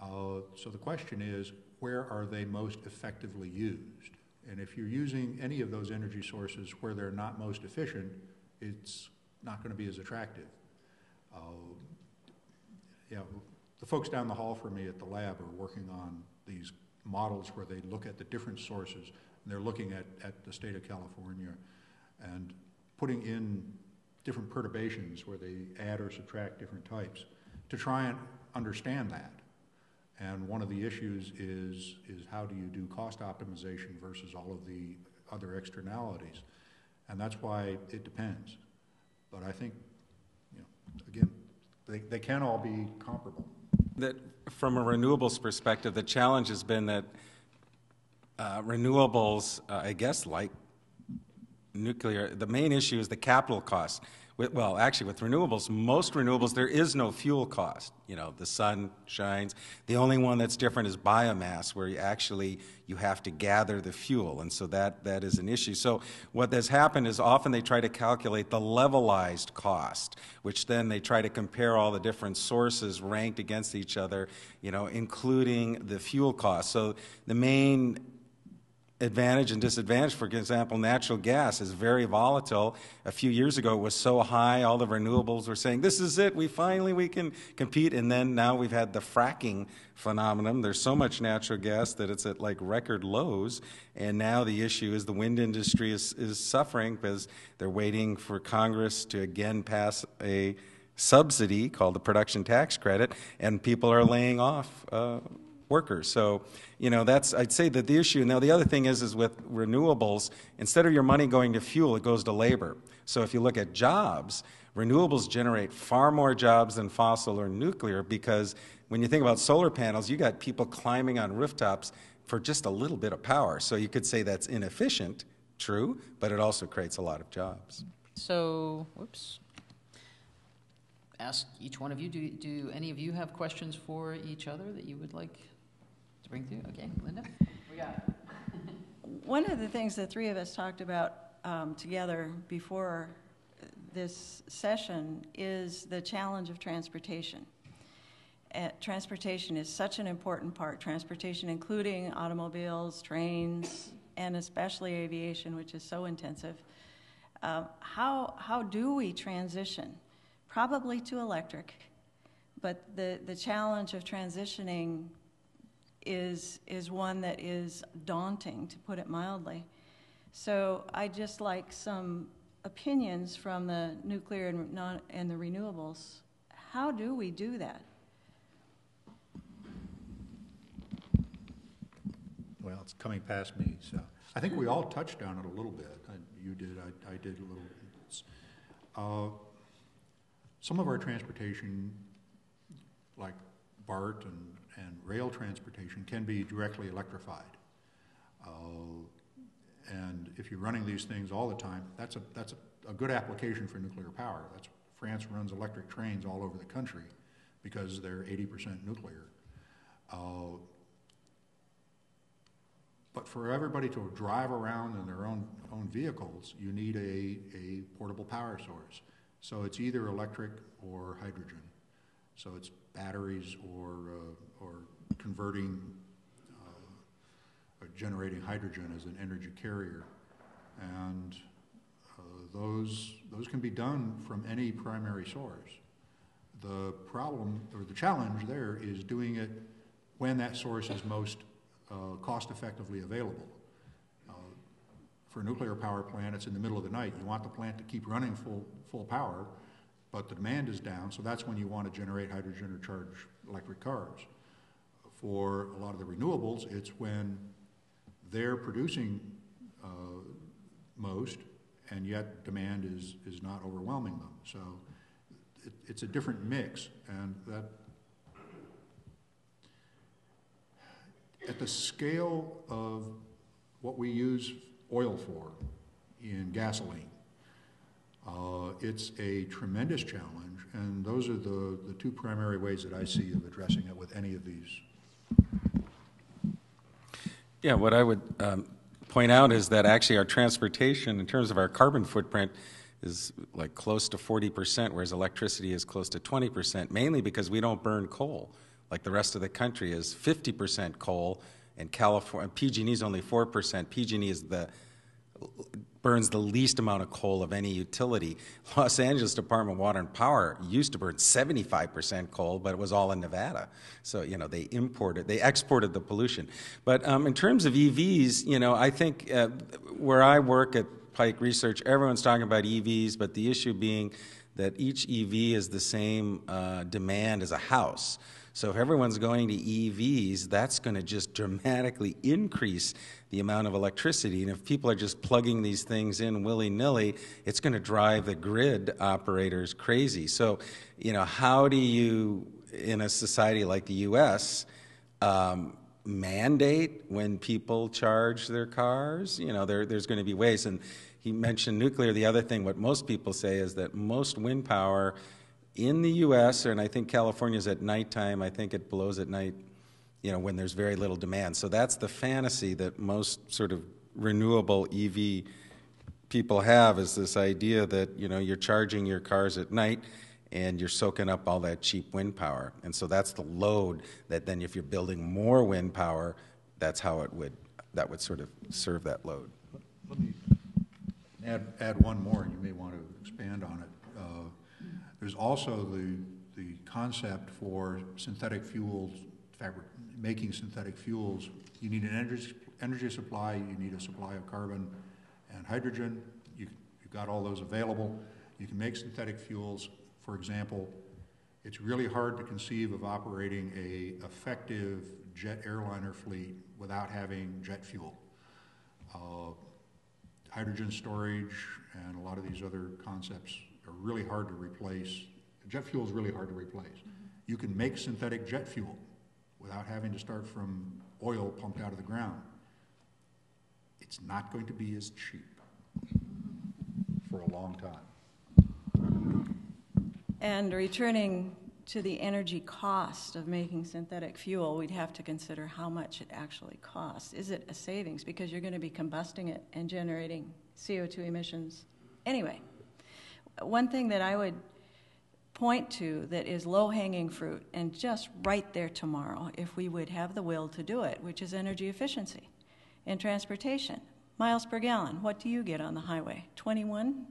So the question is, where are they most effectively used? And if you're using any of those energy sources where they're not most efficient, it's not going to be as attractive. Yeah, the folks down the hall from me at the lab are working on these models where they look at the different sources, and they're looking at the state of California and putting in different perturbations where they add or subtract different types to try and understand that. And one of the issues is how do you do cost optimization versus all of the other externalities? And that's why it depends. But I think, you know, again, they can all be comparable. That from a renewables perspective, the challenge has been that renewables, I guess, like nuclear, the main issue is the capital cost. Well, actually, with renewables, most renewables, there is no fuel cost. You know, the sun shines. The only one that's different is biomass, where you have to gather the fuel, and so that is an issue. So what has happened is often they try to calculate the levelized cost, which then they try to compare all the different sources ranked against each other, you know, including the fuel cost. So the main advantage and disadvantage, for example, natural gas is very volatile. A few years ago it was so high, all the renewables were saying, this is it, we can compete, and then now we've had the fracking phenomenon. There's so much natural gas that it's at like record lows, and now the issue is the wind industry is suffering because they're waiting for Congress to again pass a subsidy called the production tax credit, and people are laying off workers. So, you know, I'd say that the issue. Now, the other thing is with renewables, instead of your money going to fuel, it goes to labor. So if you look at jobs, renewables generate far more jobs than fossil or nuclear, because when you think about solar panels, you got people climbing on rooftops for just a little bit of power. So you could say that's inefficient, true, but it also creates a lot of jobs. So, whoops. Ask each one of you, do any of you have questions for each other that you would like to bring through? Okay, Linda, we got it. One of the things the three of us talked about together before this session is the challenge of transportation. Transportation is such an important part. Transportation, including automobiles, trains, and especially aviation, which is so intensive. How do we transition? Probably to electric, but the challenge of transitioning is one that is daunting, to put it mildly. So I'd just like some opinions from the nuclear and the renewables. How do we do that? Well, it's coming past me, so I think we all touched on it a little bit. You did, I did a little bit. Some of our transportation, like BART and rail transportation, can be directly electrified. And if you're running these things all the time, that's a good application for nuclear power. France runs electric trains all over the country because they're 80% nuclear. But for everybody to drive around in their own vehicles, you need a portable power source. So it's either electric or hydrogen. So it's batteries or converting or generating hydrogen as an energy carrier. And those can be done from any primary source. The problem, or the challenge there, is doing it when that source is most cost effectively available. For a nuclear power plant, it's in the middle of the night. You want the plant to keep running full power, but the demand is down, so that's when you want to generate hydrogen or charge electric cars. For a lot of the renewables, it's when they're producing most, and yet demand is not overwhelming them. So it's a different mix, and that at the scale of what we use oil for in gasoline, it's a tremendous challenge, and those are the two primary ways that I see of addressing it with any of these. Yeah, what I would point out is that actually our transportation, in terms of our carbon footprint, is like close to 40%, whereas electricity is close to 20%, mainly because we don't burn coal. Like the rest of the country is 50% coal, and California, PG&E is only 4%. PG&E is burns the least amount of coal of any utility. Los Angeles Department of Water and Power used to burn 75% coal, but it was all in Nevada. So, they exported the pollution. But in terms of EVs, I think where I work at Pike Research, everyone's talking about EVs, but the issue being that each EV is the same demand as a house. So if everyone's going to EVs, that's going to just dramatically increase the amount of electricity. And if people are just plugging these things in willy-nilly, it's going to drive the grid operators crazy. So, how do you, in a society like the U.S., mandate when people charge their cars? There's going to be ways. And he mentioned nuclear. The other thing, what most people say is that most wind power in the U.S., and I think California's at nighttime, I think it blows at night, when there's very little demand. So that's the fantasy that most sort of renewable EV people have, is this idea that, you're charging your cars at night and you're soaking up all that cheap wind power. And so that's the load that then if you're building more wind power, that's how that would sort of serve that load. Let me add one more, and you may want to expand on it. There's also the concept for synthetic fuels, making synthetic fuels. You need an energy supply, you need a supply of carbon and hydrogen. You've got all those available. You can make synthetic fuels. For example, it's really hard to conceive of operating an effective jet airliner fleet without having jet fuel. Hydrogen storage and a lot of these other concepts are really hard to replace. Jet fuel is really hard to replace. You can make synthetic jet fuel without having to start from oil pumped out of the ground. It's not going to be as cheap for a long time. And returning to the energy cost of making synthetic fuel, we'd have to consider how much it actually costs. Is it a savings? Because you're going to be combusting it and generating CO2 emissions anyway. One thing that I would point to that is low-hanging fruit and just right there tomorrow, if we would have the will to do it, which is energy efficiency in transportation. Miles per gallon, what do you get on the highway? 21?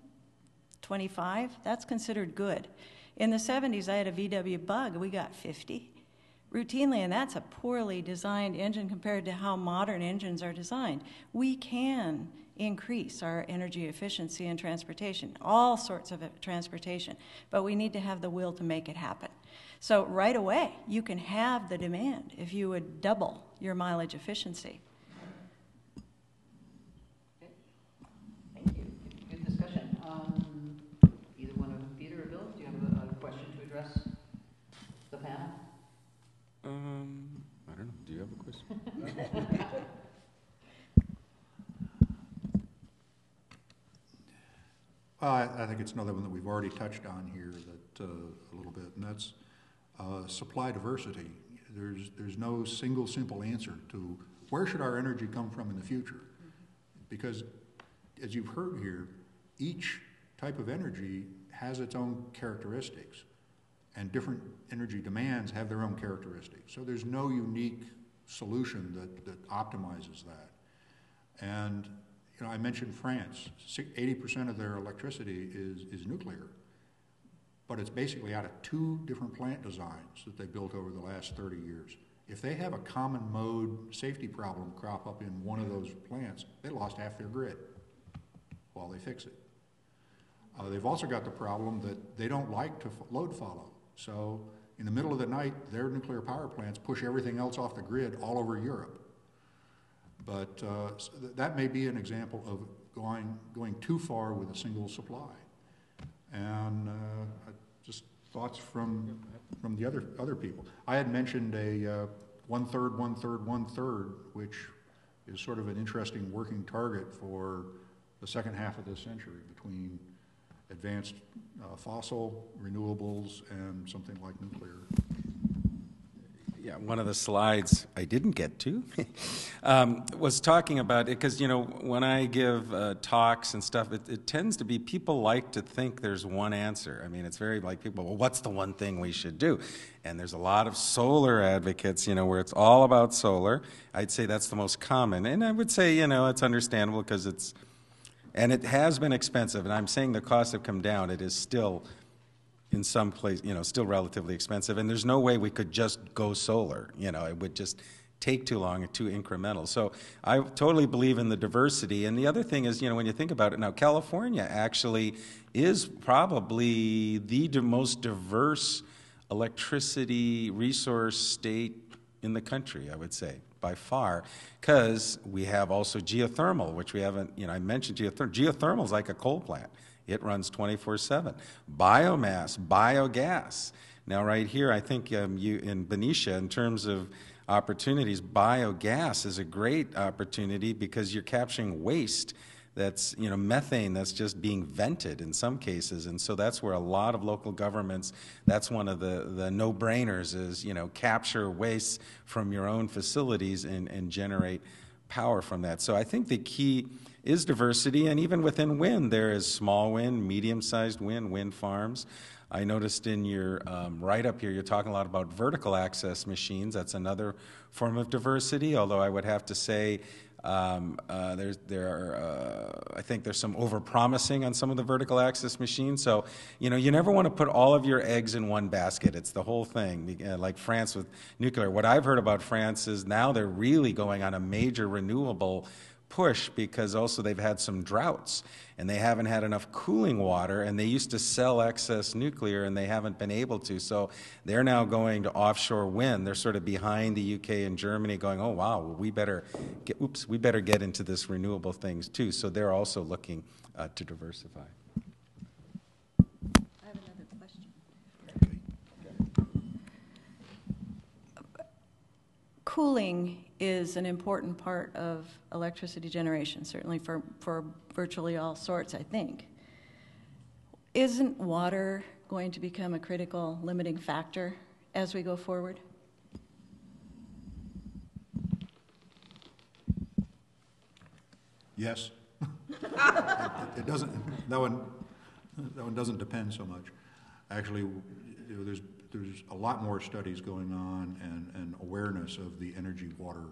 25? That's considered good. In the 70s, I had a VW Bug. We got 50 routinely, and that's a poorly designed engine compared to how modern engines are designed. We can increase our energy efficiency in transportation, all sorts of transportation, but we need to have the will to make it happen. So right away, you can have the demand if you would double your mileage efficiency. Okay. Thank you. Good discussion. Either one of Peter or Bill, do you have a question to address the panel? I don't know. Do you have a question? I think it's another one that we've already touched on here that a little bit, and that's supply diversity. There's no single simple answer to where should our energy come from in the future, because as you've heard here, each type of energy has its own characteristics, and different energy demands have their own characteristics. So there's no unique solution that optimizes that. And I mentioned France. 80% of their electricity is nuclear, but it's basically out of 2 different plant designs that they built over the last 30 years. If they have a common mode safety problem crop up in one of those plants, they lost half their grid while they fix it. They've also got the problem that they don't like to load follow. So in the middle of the night, their nuclear power plants push everything else off the grid all over Europe. But so that may be an example of going too far with a single supply. And just thoughts from the other people. I had mentioned a 1/3, 1/3, 1/3, which is sort of an interesting working target for the second half of this century between advanced fossil, renewables, and something like nuclear. Yeah, one of the slides I didn't get to was talking about it, because, you know, when I give talks and stuff, it tends to be people like to think there's one answer. I mean, it's very like people, well, what's the one thing we should do? And there's a lot of solar advocates, you know, where it's all about solar. I'd say that's the most common. And I would say, you know, it's understandable because and it has been expensive. And I'm saying the costs have come down. It is still, in some place, you know, still relatively expensive, and there's no way we could just go solar. You know, it would just take too long and too incremental. So I totally believe in the diversity. And the other thing is, you know, when you think about it now, California actually is probably the most diverse electricity resource state in the country, I would say, by far, because we have also geothermal, which we haven't, you know, I mentioned geothermal. Geothermal is like a coal plant. It runs 24/7. Biomass, biogas. Now, right here, I think you in Benicia, in terms of opportunities, biogas is a great opportunity because you're capturing waste that's, you know, methane that's just being vented in some cases. And so that's where a lot of local governments, that's one of the no-brainers is, you know, capture waste from your own facilities and generate power from that. So I think the key is diversity, and even within wind, there is small wind, medium-sized wind farms. I noticed in your write-up here, you're talking a lot about vertical access machines. That's another form of diversity, although I would have to say I think there's some over-promising on some of the vertical access machines. So, you know, you never want to put all of your eggs in one basket. It's the whole thing, like France with nuclear. What I've heard about France is now they're really going on a major renewable push because also they've had some droughts and they haven't had enough cooling water, and they used to sell excess nuclear and they haven't been able to. So they're now going to offshore wind. They're sort of behind the UK and Germany going, oh wow, well, we better get into this renewable things too. So they're also looking to diversify. I have another question. Cooling is an important part of electricity generation, certainly for virtually all sorts, I think. Isn't water going to become a critical limiting factor as we go forward? Yes. It doesn't. That one doesn't depend so much. Actually, you know, there's a lot more studies going on and awareness of the energy-water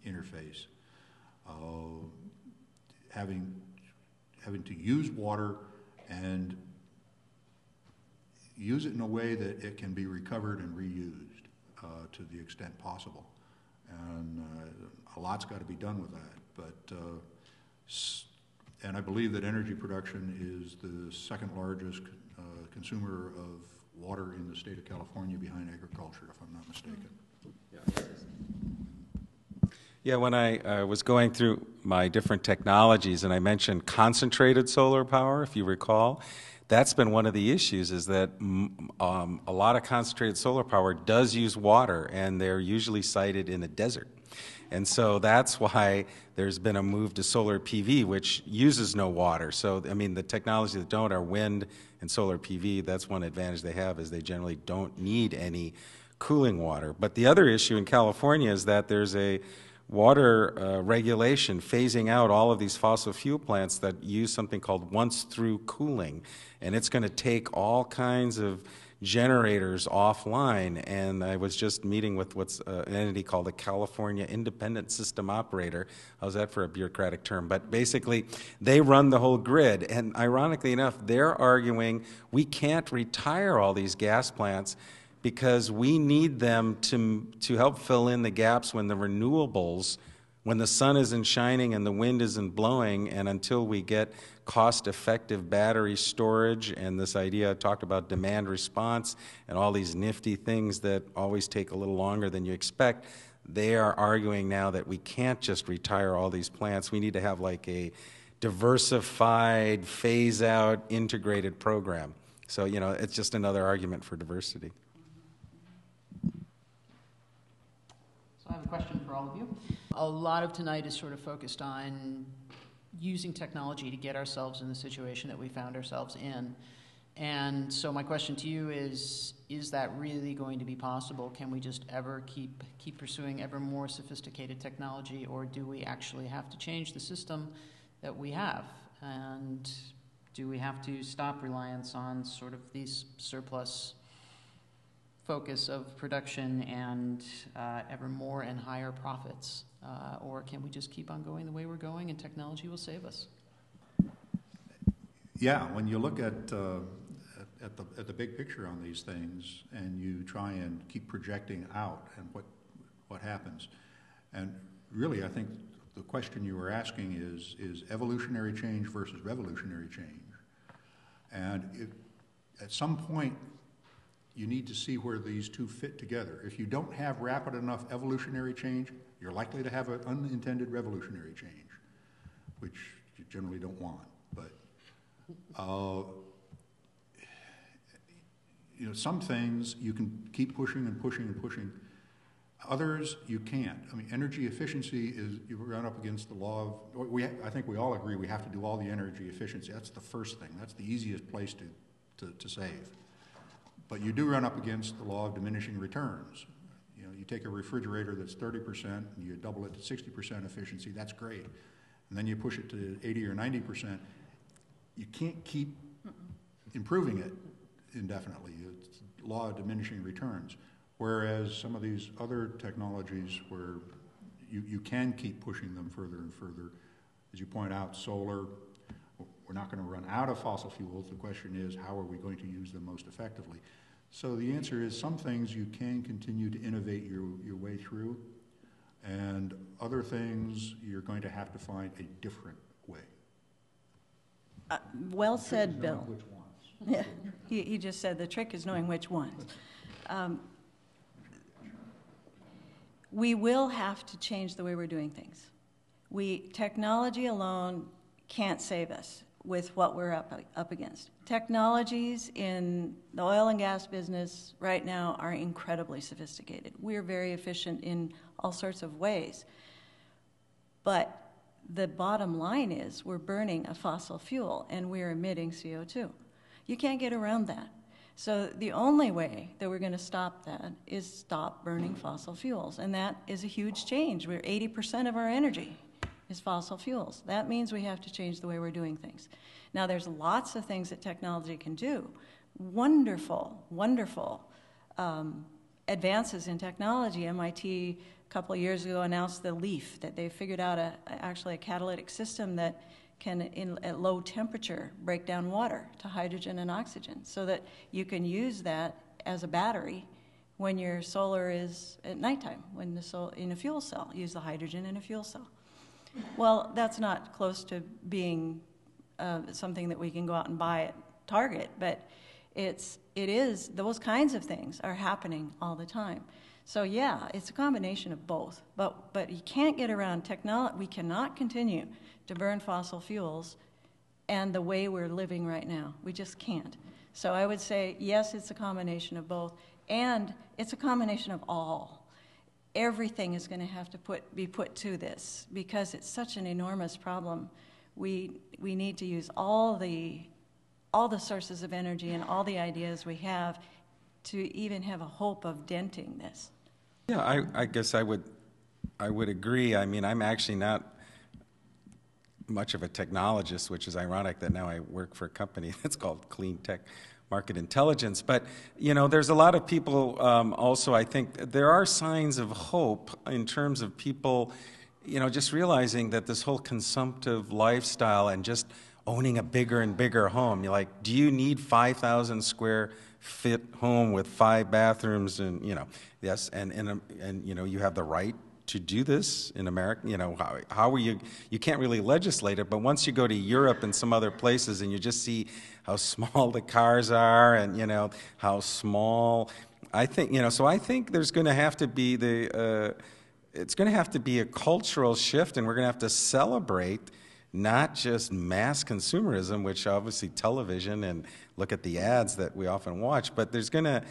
interface. Having to use water and use it in a way that it can be recovered and reused to the extent possible. And a lot's got to be done with that. But and I believe that energy production is the second largest consumer of water in the state of California behind agriculture, if I'm not mistaken. Yeah, when I was going through my different technologies and I mentioned concentrated solar power, if you recall, that's been one of the issues, is that a lot of concentrated solar power does use water, and they're usually sited in the desert. And so that's why there's been a move to solar PV, which uses no water. So, I mean, the technologies that don't are wind and solar PV. That's one advantage they have, is they generally don't need any cooling water. But the other issue in California is that there's a water regulation phasing out all of these fossil fuel plants that use something called once-through cooling. And it's going to take all kinds of generators offline, and I was just meeting with what's an entity called the California Independent System Operator. How's that for a bureaucratic term? But basically, they run the whole grid, and ironically enough, they're arguing we can't retire all these gas plants because we need them to help fill in the gaps when the renewables when the sun isn't shining and the wind isn't blowing, and until we get cost-effective battery storage and this idea I talked about demand response and all these nifty things that always take a little longer than you expect, they are arguing now that we can't just retire all these plants. We need to have like a diversified, phase-out, integrated program. So, you know, it's just another argument for diversity. So I have a question for all of you. A lot of tonight is sort of focused on using technology to get ourselves in the situation that we found ourselves in. And so my question to you is that really going to be possible? Can we just ever keep pursuing ever more sophisticated technology, or do we actually have to change the system that we have? And do we have to stop reliance on sort of these surplus focus of production and ever more and higher profits? Or can we just keep on going the way we're going and technology will save us? Yeah, when you look at the big picture on these things and you try and keep projecting out and what happens, and really I think the question you were asking is evolutionary change versus revolutionary change. And at some point, you need to see where these two fit together. If you don't have rapid enough evolutionary change, you're likely to have an unintended revolutionary change, which you generally don't want. But you know, some things you can keep pushing and pushing and pushing. Others you can't. I mean, energy efficiency is, you run up against the law of, I think we all agree we have to do all the energy efficiency. That's the first thing. That's the easiest place to save. But you do run up against the law of diminishing returns. You know, you take a refrigerator that's 30% and you double it to 60% efficiency, that's great. And then you push it to 80 or 90%. You can't keep improving it indefinitely. It's the law of diminishing returns. Whereas some of these other technologies where you can keep pushing them further and further, as you point out, solar, we're not going to run out of fossil fuels. The question is, how are we going to use them most effectively? So the answer is some things you can continue to innovate your way through, and other things you're going to have to find a different way. Well said, Bill. Which ones? Yeah, he just said the trick is knowing which ones. We will have to change the way we're doing things. Technology alone can't save us with what we're up against. Technologies in the oil and gas business right now are incredibly sophisticated. We're very efficient in all sorts of ways. But the bottom line is we're burning a fossil fuel and we're emitting CO2. You can't get around that. So the only way that we're going to stop that is stop burning fossil fuels. And that is a huge change. 80% of our energy is fossil fuels. That means we have to change the way we're doing things. Now, there's lots of things that technology can do. Wonderful, wonderful advances in technology. MIT a couple of years ago announced the LEAF, that they figured out actually a catalytic system that can, at low temperature, break down water to hydrogen and oxygen, so that you can use that as a battery when your solar is at nighttime, when in a fuel cell, use the hydrogen in a fuel cell. Well, that's not close to being something that we can go out and buy at Target, but it is, those kinds of things are happening all the time. So yeah, it's a combination of both, but you can't get around technology. We cannot continue to burn fossil fuels and the way we're living right now. We just can't. So I would say, yes, it's a combination of both, and it's a combination of all. Everything is going to have to be put to this because it's such an enormous problem. We need to use all the sources of energy and all the ideas we have to even have a hope of denting this. Yeah, I guess I would agree. I mean, I'm actually not much of a technologist, which is ironic that now I work for a company that's called Clean Tech Market Intelligence. But, you know, there's a lot of people also, I think, there are signs of hope in terms of people, you know, just realizing that this whole consumptive lifestyle and just owning a bigger and bigger home, you're like, do you need 5,000 square foot home with 5 bathrooms and, you know, yes, and you know, you have the right to do this in America? You know, how are you can't really legislate it, but once you go to Europe and some other places and you just see how small the cars are and, you know, how small, I think, you know, so I think there's going to have to be it's going to have to be a cultural shift, and we're going to have to celebrate not just mass consumerism, which obviously television and look at the ads that we often watch, but it's going to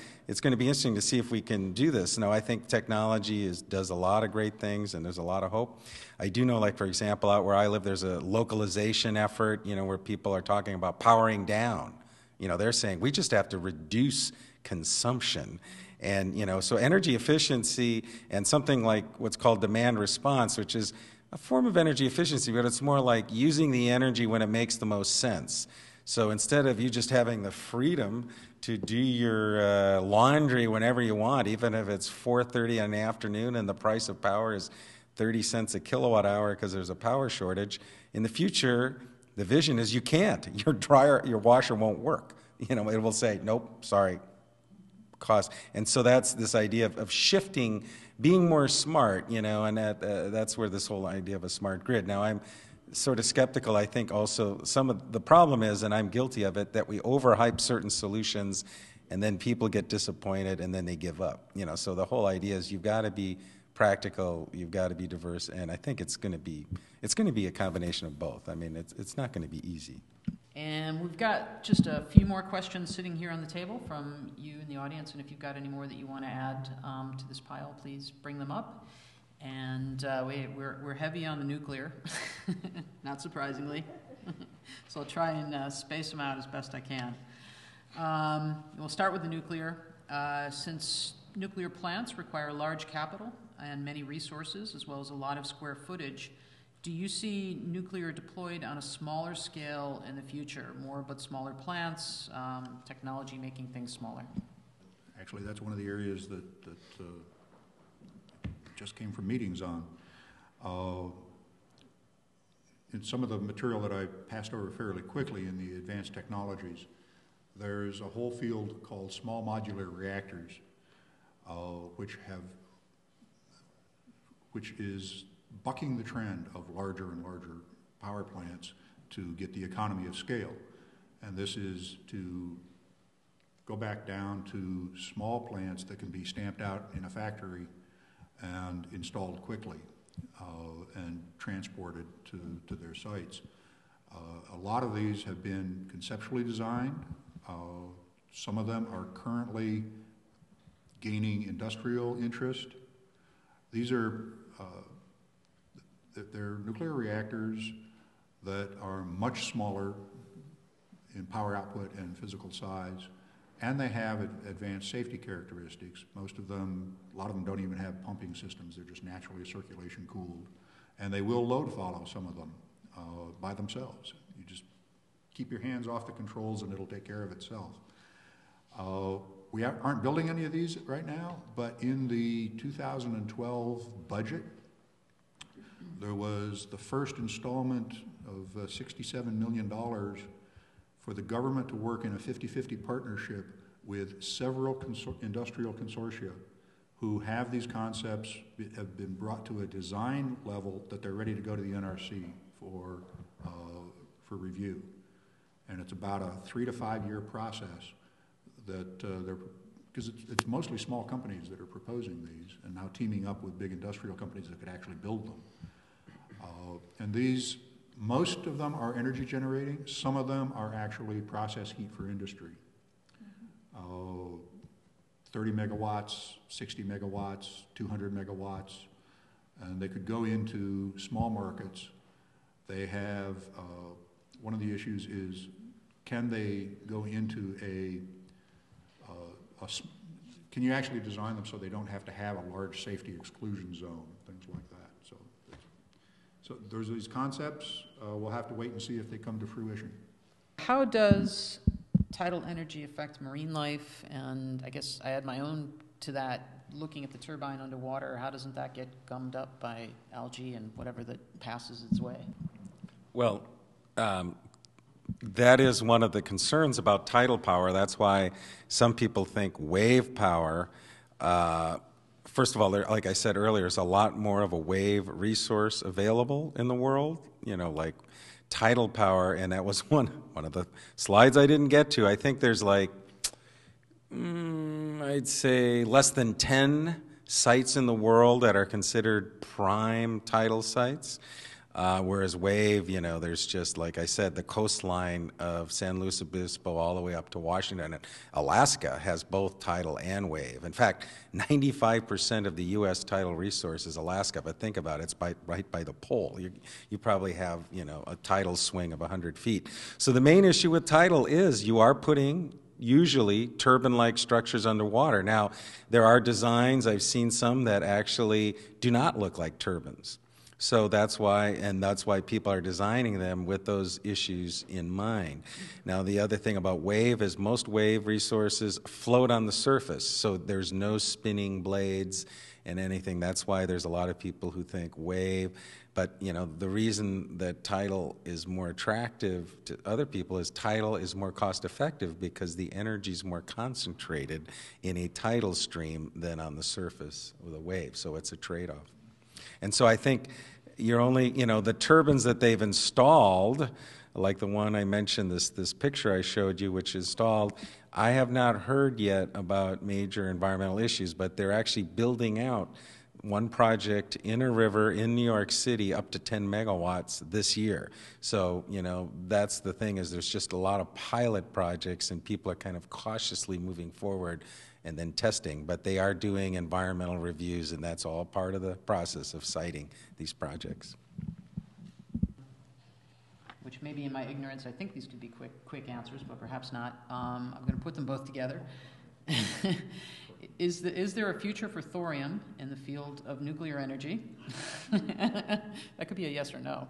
be interesting to see if we can do this. Now, I think technology does a lot of great things, and there's a lot of hope. I do know, like, for example, out where I live, there's a localization effort, you know, where people are talking about powering down. You know, they're saying we just have to reduce consumption. And, you know, so energy efficiency and something like what's called demand response, which is a form of energy efficiency, but it's more like using the energy when it makes the most sense. So instead of you just having the freedom to do your laundry whenever you want, even if it's 4:30 in the afternoon and the price of power is 30 cents a kilowatt hour because there's a power shortage, in the future, the vision is you can't. Your washer won't work. You know, it will say, nope, sorry, cost. And so that's this idea of shifting, being more smart, you know, and that's where this whole idea of a smart grid. Now, I'm sort of skeptical. I think also some of the problem is, and I'm guilty of it, that we overhype certain solutions and then people get disappointed and then they give up. You know, so the whole idea is you've got to be practical, you've got to be diverse, and I think it's going to be a combination of both. I mean, it's not going to be easy. And we've got just a few more questions sitting here on the table from you in the audience, and if you've got any more that you want to add to this pile, please bring them up. And we're heavy on the nuclear, not surprisingly. So I'll try and space them out as best I can. We'll start with the nuclear. Since nuclear plants require large capital and many resources, as well as a lot of square footage, do you see nuclear deployed on a smaller scale in the future? More but smaller plants, technology making things smaller? Actually, that's one of the areas that just came from meetings on. In some of the material that I passed over fairly quickly in the advanced technologies, there's a whole field called small modular reactors, which is bucking the trend of larger and larger power plants to get the economy of scale. And this is to go back down to small plants that can be stamped out in a factory and installed quickly and transported to their sites. A lot of these have been conceptually designed. Some of them are currently gaining industrial interest. These are they're nuclear reactors that are much smaller in power output and physical size, and they have advanced safety characteristics. Most of them, a lot of them don't even have pumping systems. They're just naturally circulation cooled. And they will load follow some of them by themselves. You just keep your hands off the controls and it'll take care of itself. We aren't building any of these right now, but in the 2012 budget, there was the first installment of $67 million for the government to work in a 50-50 partnership with several industrial consortia who have these concepts, have been brought to a design level that they're ready to go to the NRC for review. And it's about a 3 to 5 year process that because it's mostly small companies that are proposing these and now teaming up with big industrial companies that could actually build them. And these, most of them are energy generating. Some of them are actually process heat for industry. 30 megawatts, 60 megawatts, 200 megawatts, and they could go into small markets. They have, one of the issues is, can they go into can you actually design them so they don't have to have a large safety exclusion zone, things like that. So there's these concepts. We'll have to wait and see if they come to fruition. How does tidal energy affect marine life? And I guess I add my own to that, looking at the turbine underwater, how doesn't that get gummed up by algae and whatever that passes its way? Well, that is one of the concerns about tidal power. That's why some people think wave power first of all, like I said earlier, there's a lot more of a wave resource available in the world, like tidal power, and that was one of the slides I didn't get to. I think there's like, I'd say less than 10 sites in the world that are considered prime tidal sites. Whereas wave, there's just, like I said, the coastline of San Luis Obispo all the way up to Washington. And Alaska has both tidal and wave. In fact, 95% of the U.S. tidal resource is Alaska, but think about it, it's right by the pole. You probably have, a tidal swing of 100 feet. So the main issue with tidal is you are putting usually turbine-like structures underwater. Now, there are designs, I've seen some that actually do not look like turbines. So that's why people are designing them with those issues in mind. Now, the other thing about wave is most wave resources float on the surface, so there's no spinning blades and anything. That's why there's a lot of people who think wave. But, the reason that tidal is more attractive to other people is tidal is more cost-effective because the energy is more concentrated in a tidal stream than on the surface with a wave, so it's a trade-off. And so I think you're only, the turbines that they've installed, like the one I mentioned, this picture I showed you, which is installed, I have not heard yet about major environmental issues, but they're actually building out one project in a river in New York City up to 10 megawatts this year. So, that's the thing, is there's just a lot of pilot projects and people are kind of cautiously moving forward and then testing, but they are doing environmental reviews, and that's all part of the process of citing these projects. Which maybe in my ignorance, I think these could be quick answers, but perhaps not. I'm going to put them both together. Is there a future for thorium in the field of nuclear energy? That could be a yes or no.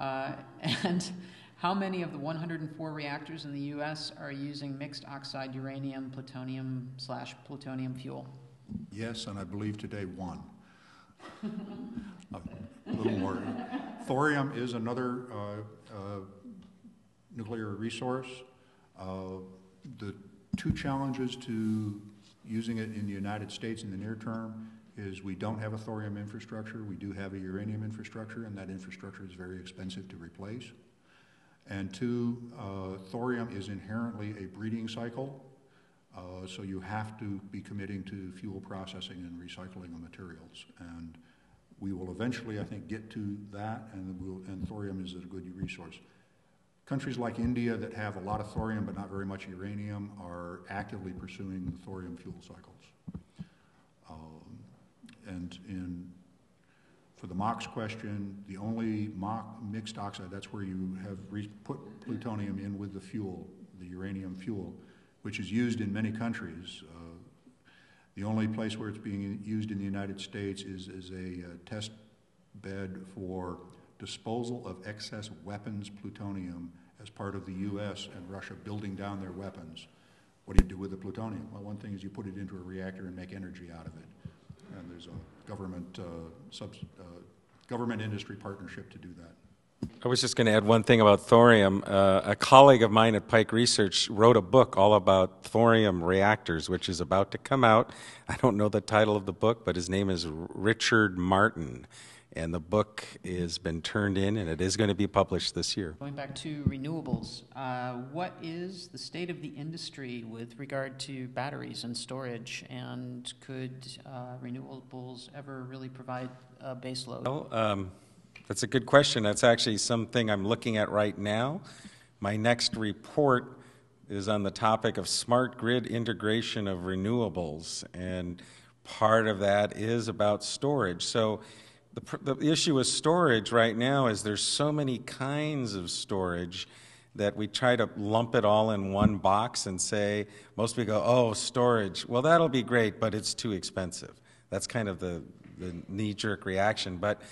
And how many of the 104 reactors in the U.S. are using mixed oxide uranium, plutonium/plutonium fuel? Yes, and I believe today one. A little more. Thorium is another nuclear resource. The two challenges to using it in the United States in the near term is we don't have a thorium infrastructure. We do have a uranium infrastructure, and that infrastructure is very expensive to replace. And two, thorium is inherently a breeding cycle, so you have to be committing to fuel processing and recycling of materials. And we will eventually, I think, get to that, and thorium is a good resource. Countries like India that have a lot of thorium but not very much uranium are actively pursuing the thorium fuel cycles. For the MOX question, the only mixed oxide, that's where you have put plutonium in with the fuel, the uranium fuel, which is used in many countries. The only place where it's being used in the United States is a test bed for disposal of excess weapons plutonium as part of the U.S. and Russia building down their weapons. What do you do with the plutonium? Well, one thing is you put it into a reactor and make energy out of it. And there's a government industry partnership to do that. I was just going to add one thing about thorium. A colleague of mine at Pike Research wrote a book all about thorium reactors, which is about to come out. I don't know the title of the book, but his name is Richard Martin. And the book has been turned in, and it is going to be published this year. Going back to renewables, what is the state of the industry with regard to batteries and storage, and could renewables ever really provide a base load? Well, that's a good question. That's actually something I'm looking at right now. My next report is on the topic of smart grid integration of renewables, and part of that is about storage. So the issue with storage right now is there's so many kinds of storage that we try to lump it all in one box and say, most people go, oh, storage, well, that'll be great, but it's too expensive. That's kind of the knee-jerk reaction. But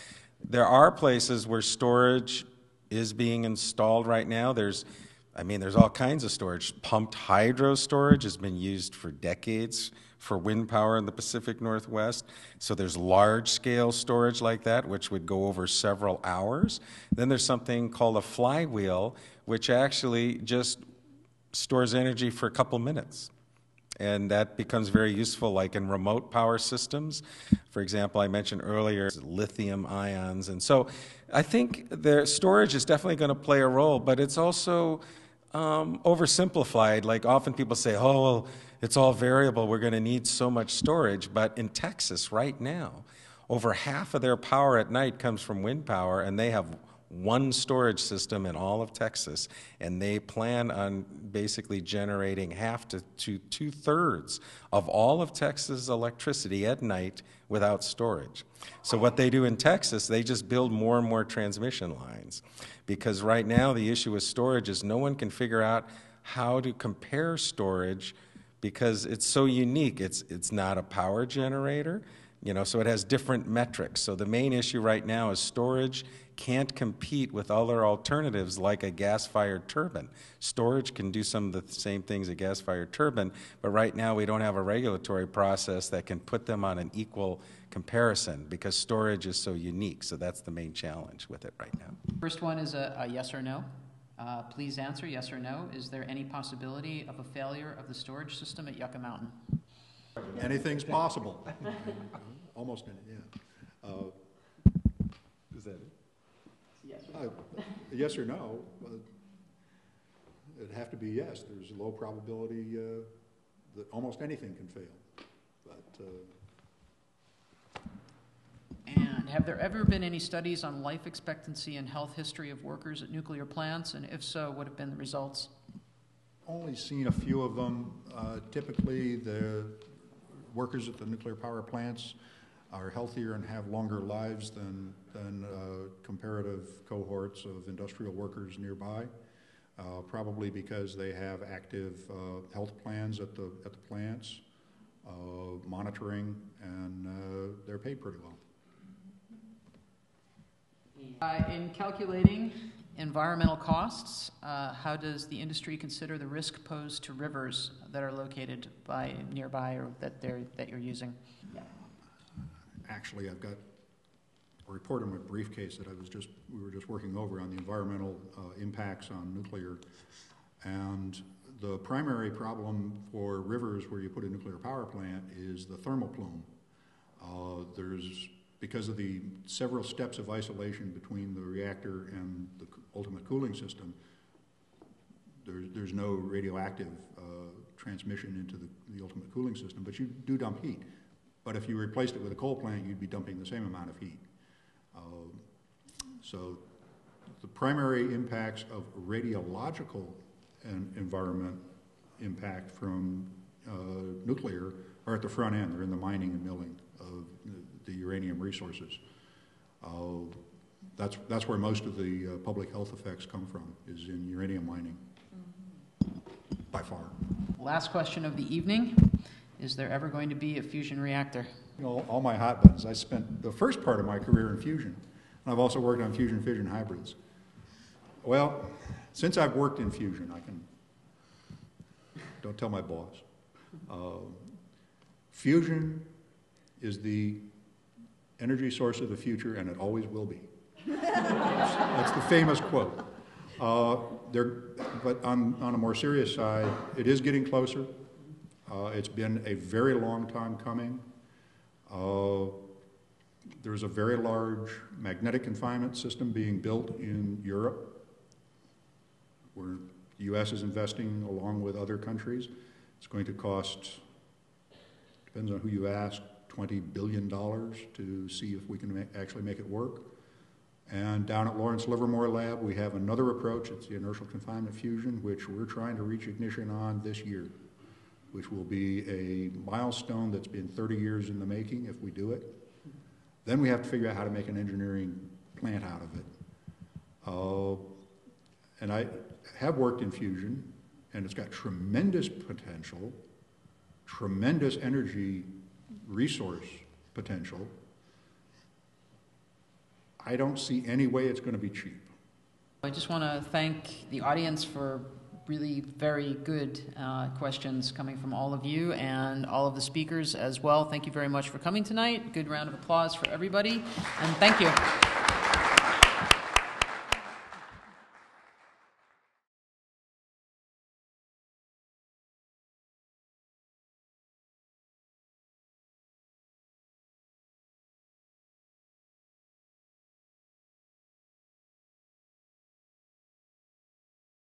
there are places where storage is being installed right now. There's all kinds of storage. Pumped hydro storage has been used for decades for wind power in the Pacific Northwest. So there's large-scale storage like that, which would go over several hours. Then there's something called a flywheel, which actually just stores energy for a couple minutes. And that becomes very useful, like in remote power systems. For example, I mentioned earlier lithium ions. And so I think their storage is definitely going to play a role, but it's also oversimplified. Like often people say, oh, well, it's all variable. We're going to need so much storage. But in Texas right now, over half of their power at night comes from wind power, and they have one storage system in all of Texas, and they plan on basically generating half to two-thirds of all of Texas' electricity at night without storage. So what they do in Texas, they just build more and more transmission lines, because right now the issue with storage is no one can figure out how to compare storage because it's so unique. It's not a power generator, so it has different metrics. So the main issue right now is storage can't compete with other alternatives like a gas-fired turbine. Storage can do some of the same things a gas-fired turbine, but right now we don't have a regulatory process that can put them on an equal comparison because storage is so unique. So that's the main challenge with it right now. First one is a yes or no. Please answer yes or no. Is there any possibility of a failure of the storage system at Yucca Mountain? Anything's possible. Almost any, yeah. Is that it? Yes or no? It'd have to be yes. There's a low probability that almost anything can fail. But, and have there ever been any studies on life expectancy and health history of workers at nuclear plants? And if so, what have been the results? only seen a few of them. Typically, the workers at the nuclear power plants are healthier and have longer lives than comparative cohorts of industrial workers nearby, probably because they have active health plans at the plants, monitoring, and they're paid pretty well. In calculating environmental costs, how does the industry consider the risk posed to rivers that are located nearby or that you're using? Yeah. Actually, I've got a report in my briefcase that we were just working over on the environmental impacts on nuclear, and the primary problem for rivers where you put a nuclear power plant is the thermal plume. Because of the several steps of isolation between the reactor and the ultimate cooling system, there's no radioactive transmission into the ultimate cooling system, but you do dump heat. But if you replaced it with a coal plant, you'd be dumping the same amount of heat. So the primary impacts of radiological and environment impact from nuclear are at the front end. They're in the mining and milling of the uranium resources. That's where most of the public health effects come from, is in uranium mining, by far. Last question of the evening. Is there ever going to be a fusion reactor? You know, all my hotbeds. I spent the first part of my career in fusion, and I've also worked on fusion-fission hybrids. Well, since I've worked in fusion, don't tell my boss. Fusion is the energy source of the future, and it always will be. That's the famous quote. But on a more serious side, it is getting closer. It's been a very long time coming. There's a very large magnetic confinement system being built in Europe, where the U.S. is investing along with other countries. It's going to cost, depends on who you ask, $20 billion to see if we can actually make it work. And down at Lawrence Livermore Lab, we have another approach. It's the inertial confinement fusion, which we're trying to reach ignition on this year, which will be a milestone that's been 30 years in the making if we do it. Then we have to figure out how to make an engineering plant out of it. And I have worked in fusion, and it's got tremendous potential, tremendous energy resource potential. I don't see any way it's going to be cheap. I just want to thank the audience for really very good questions coming from all of you and all of the speakers as well. Thank you very much for coming tonight. Good round of applause for everybody, and thank you.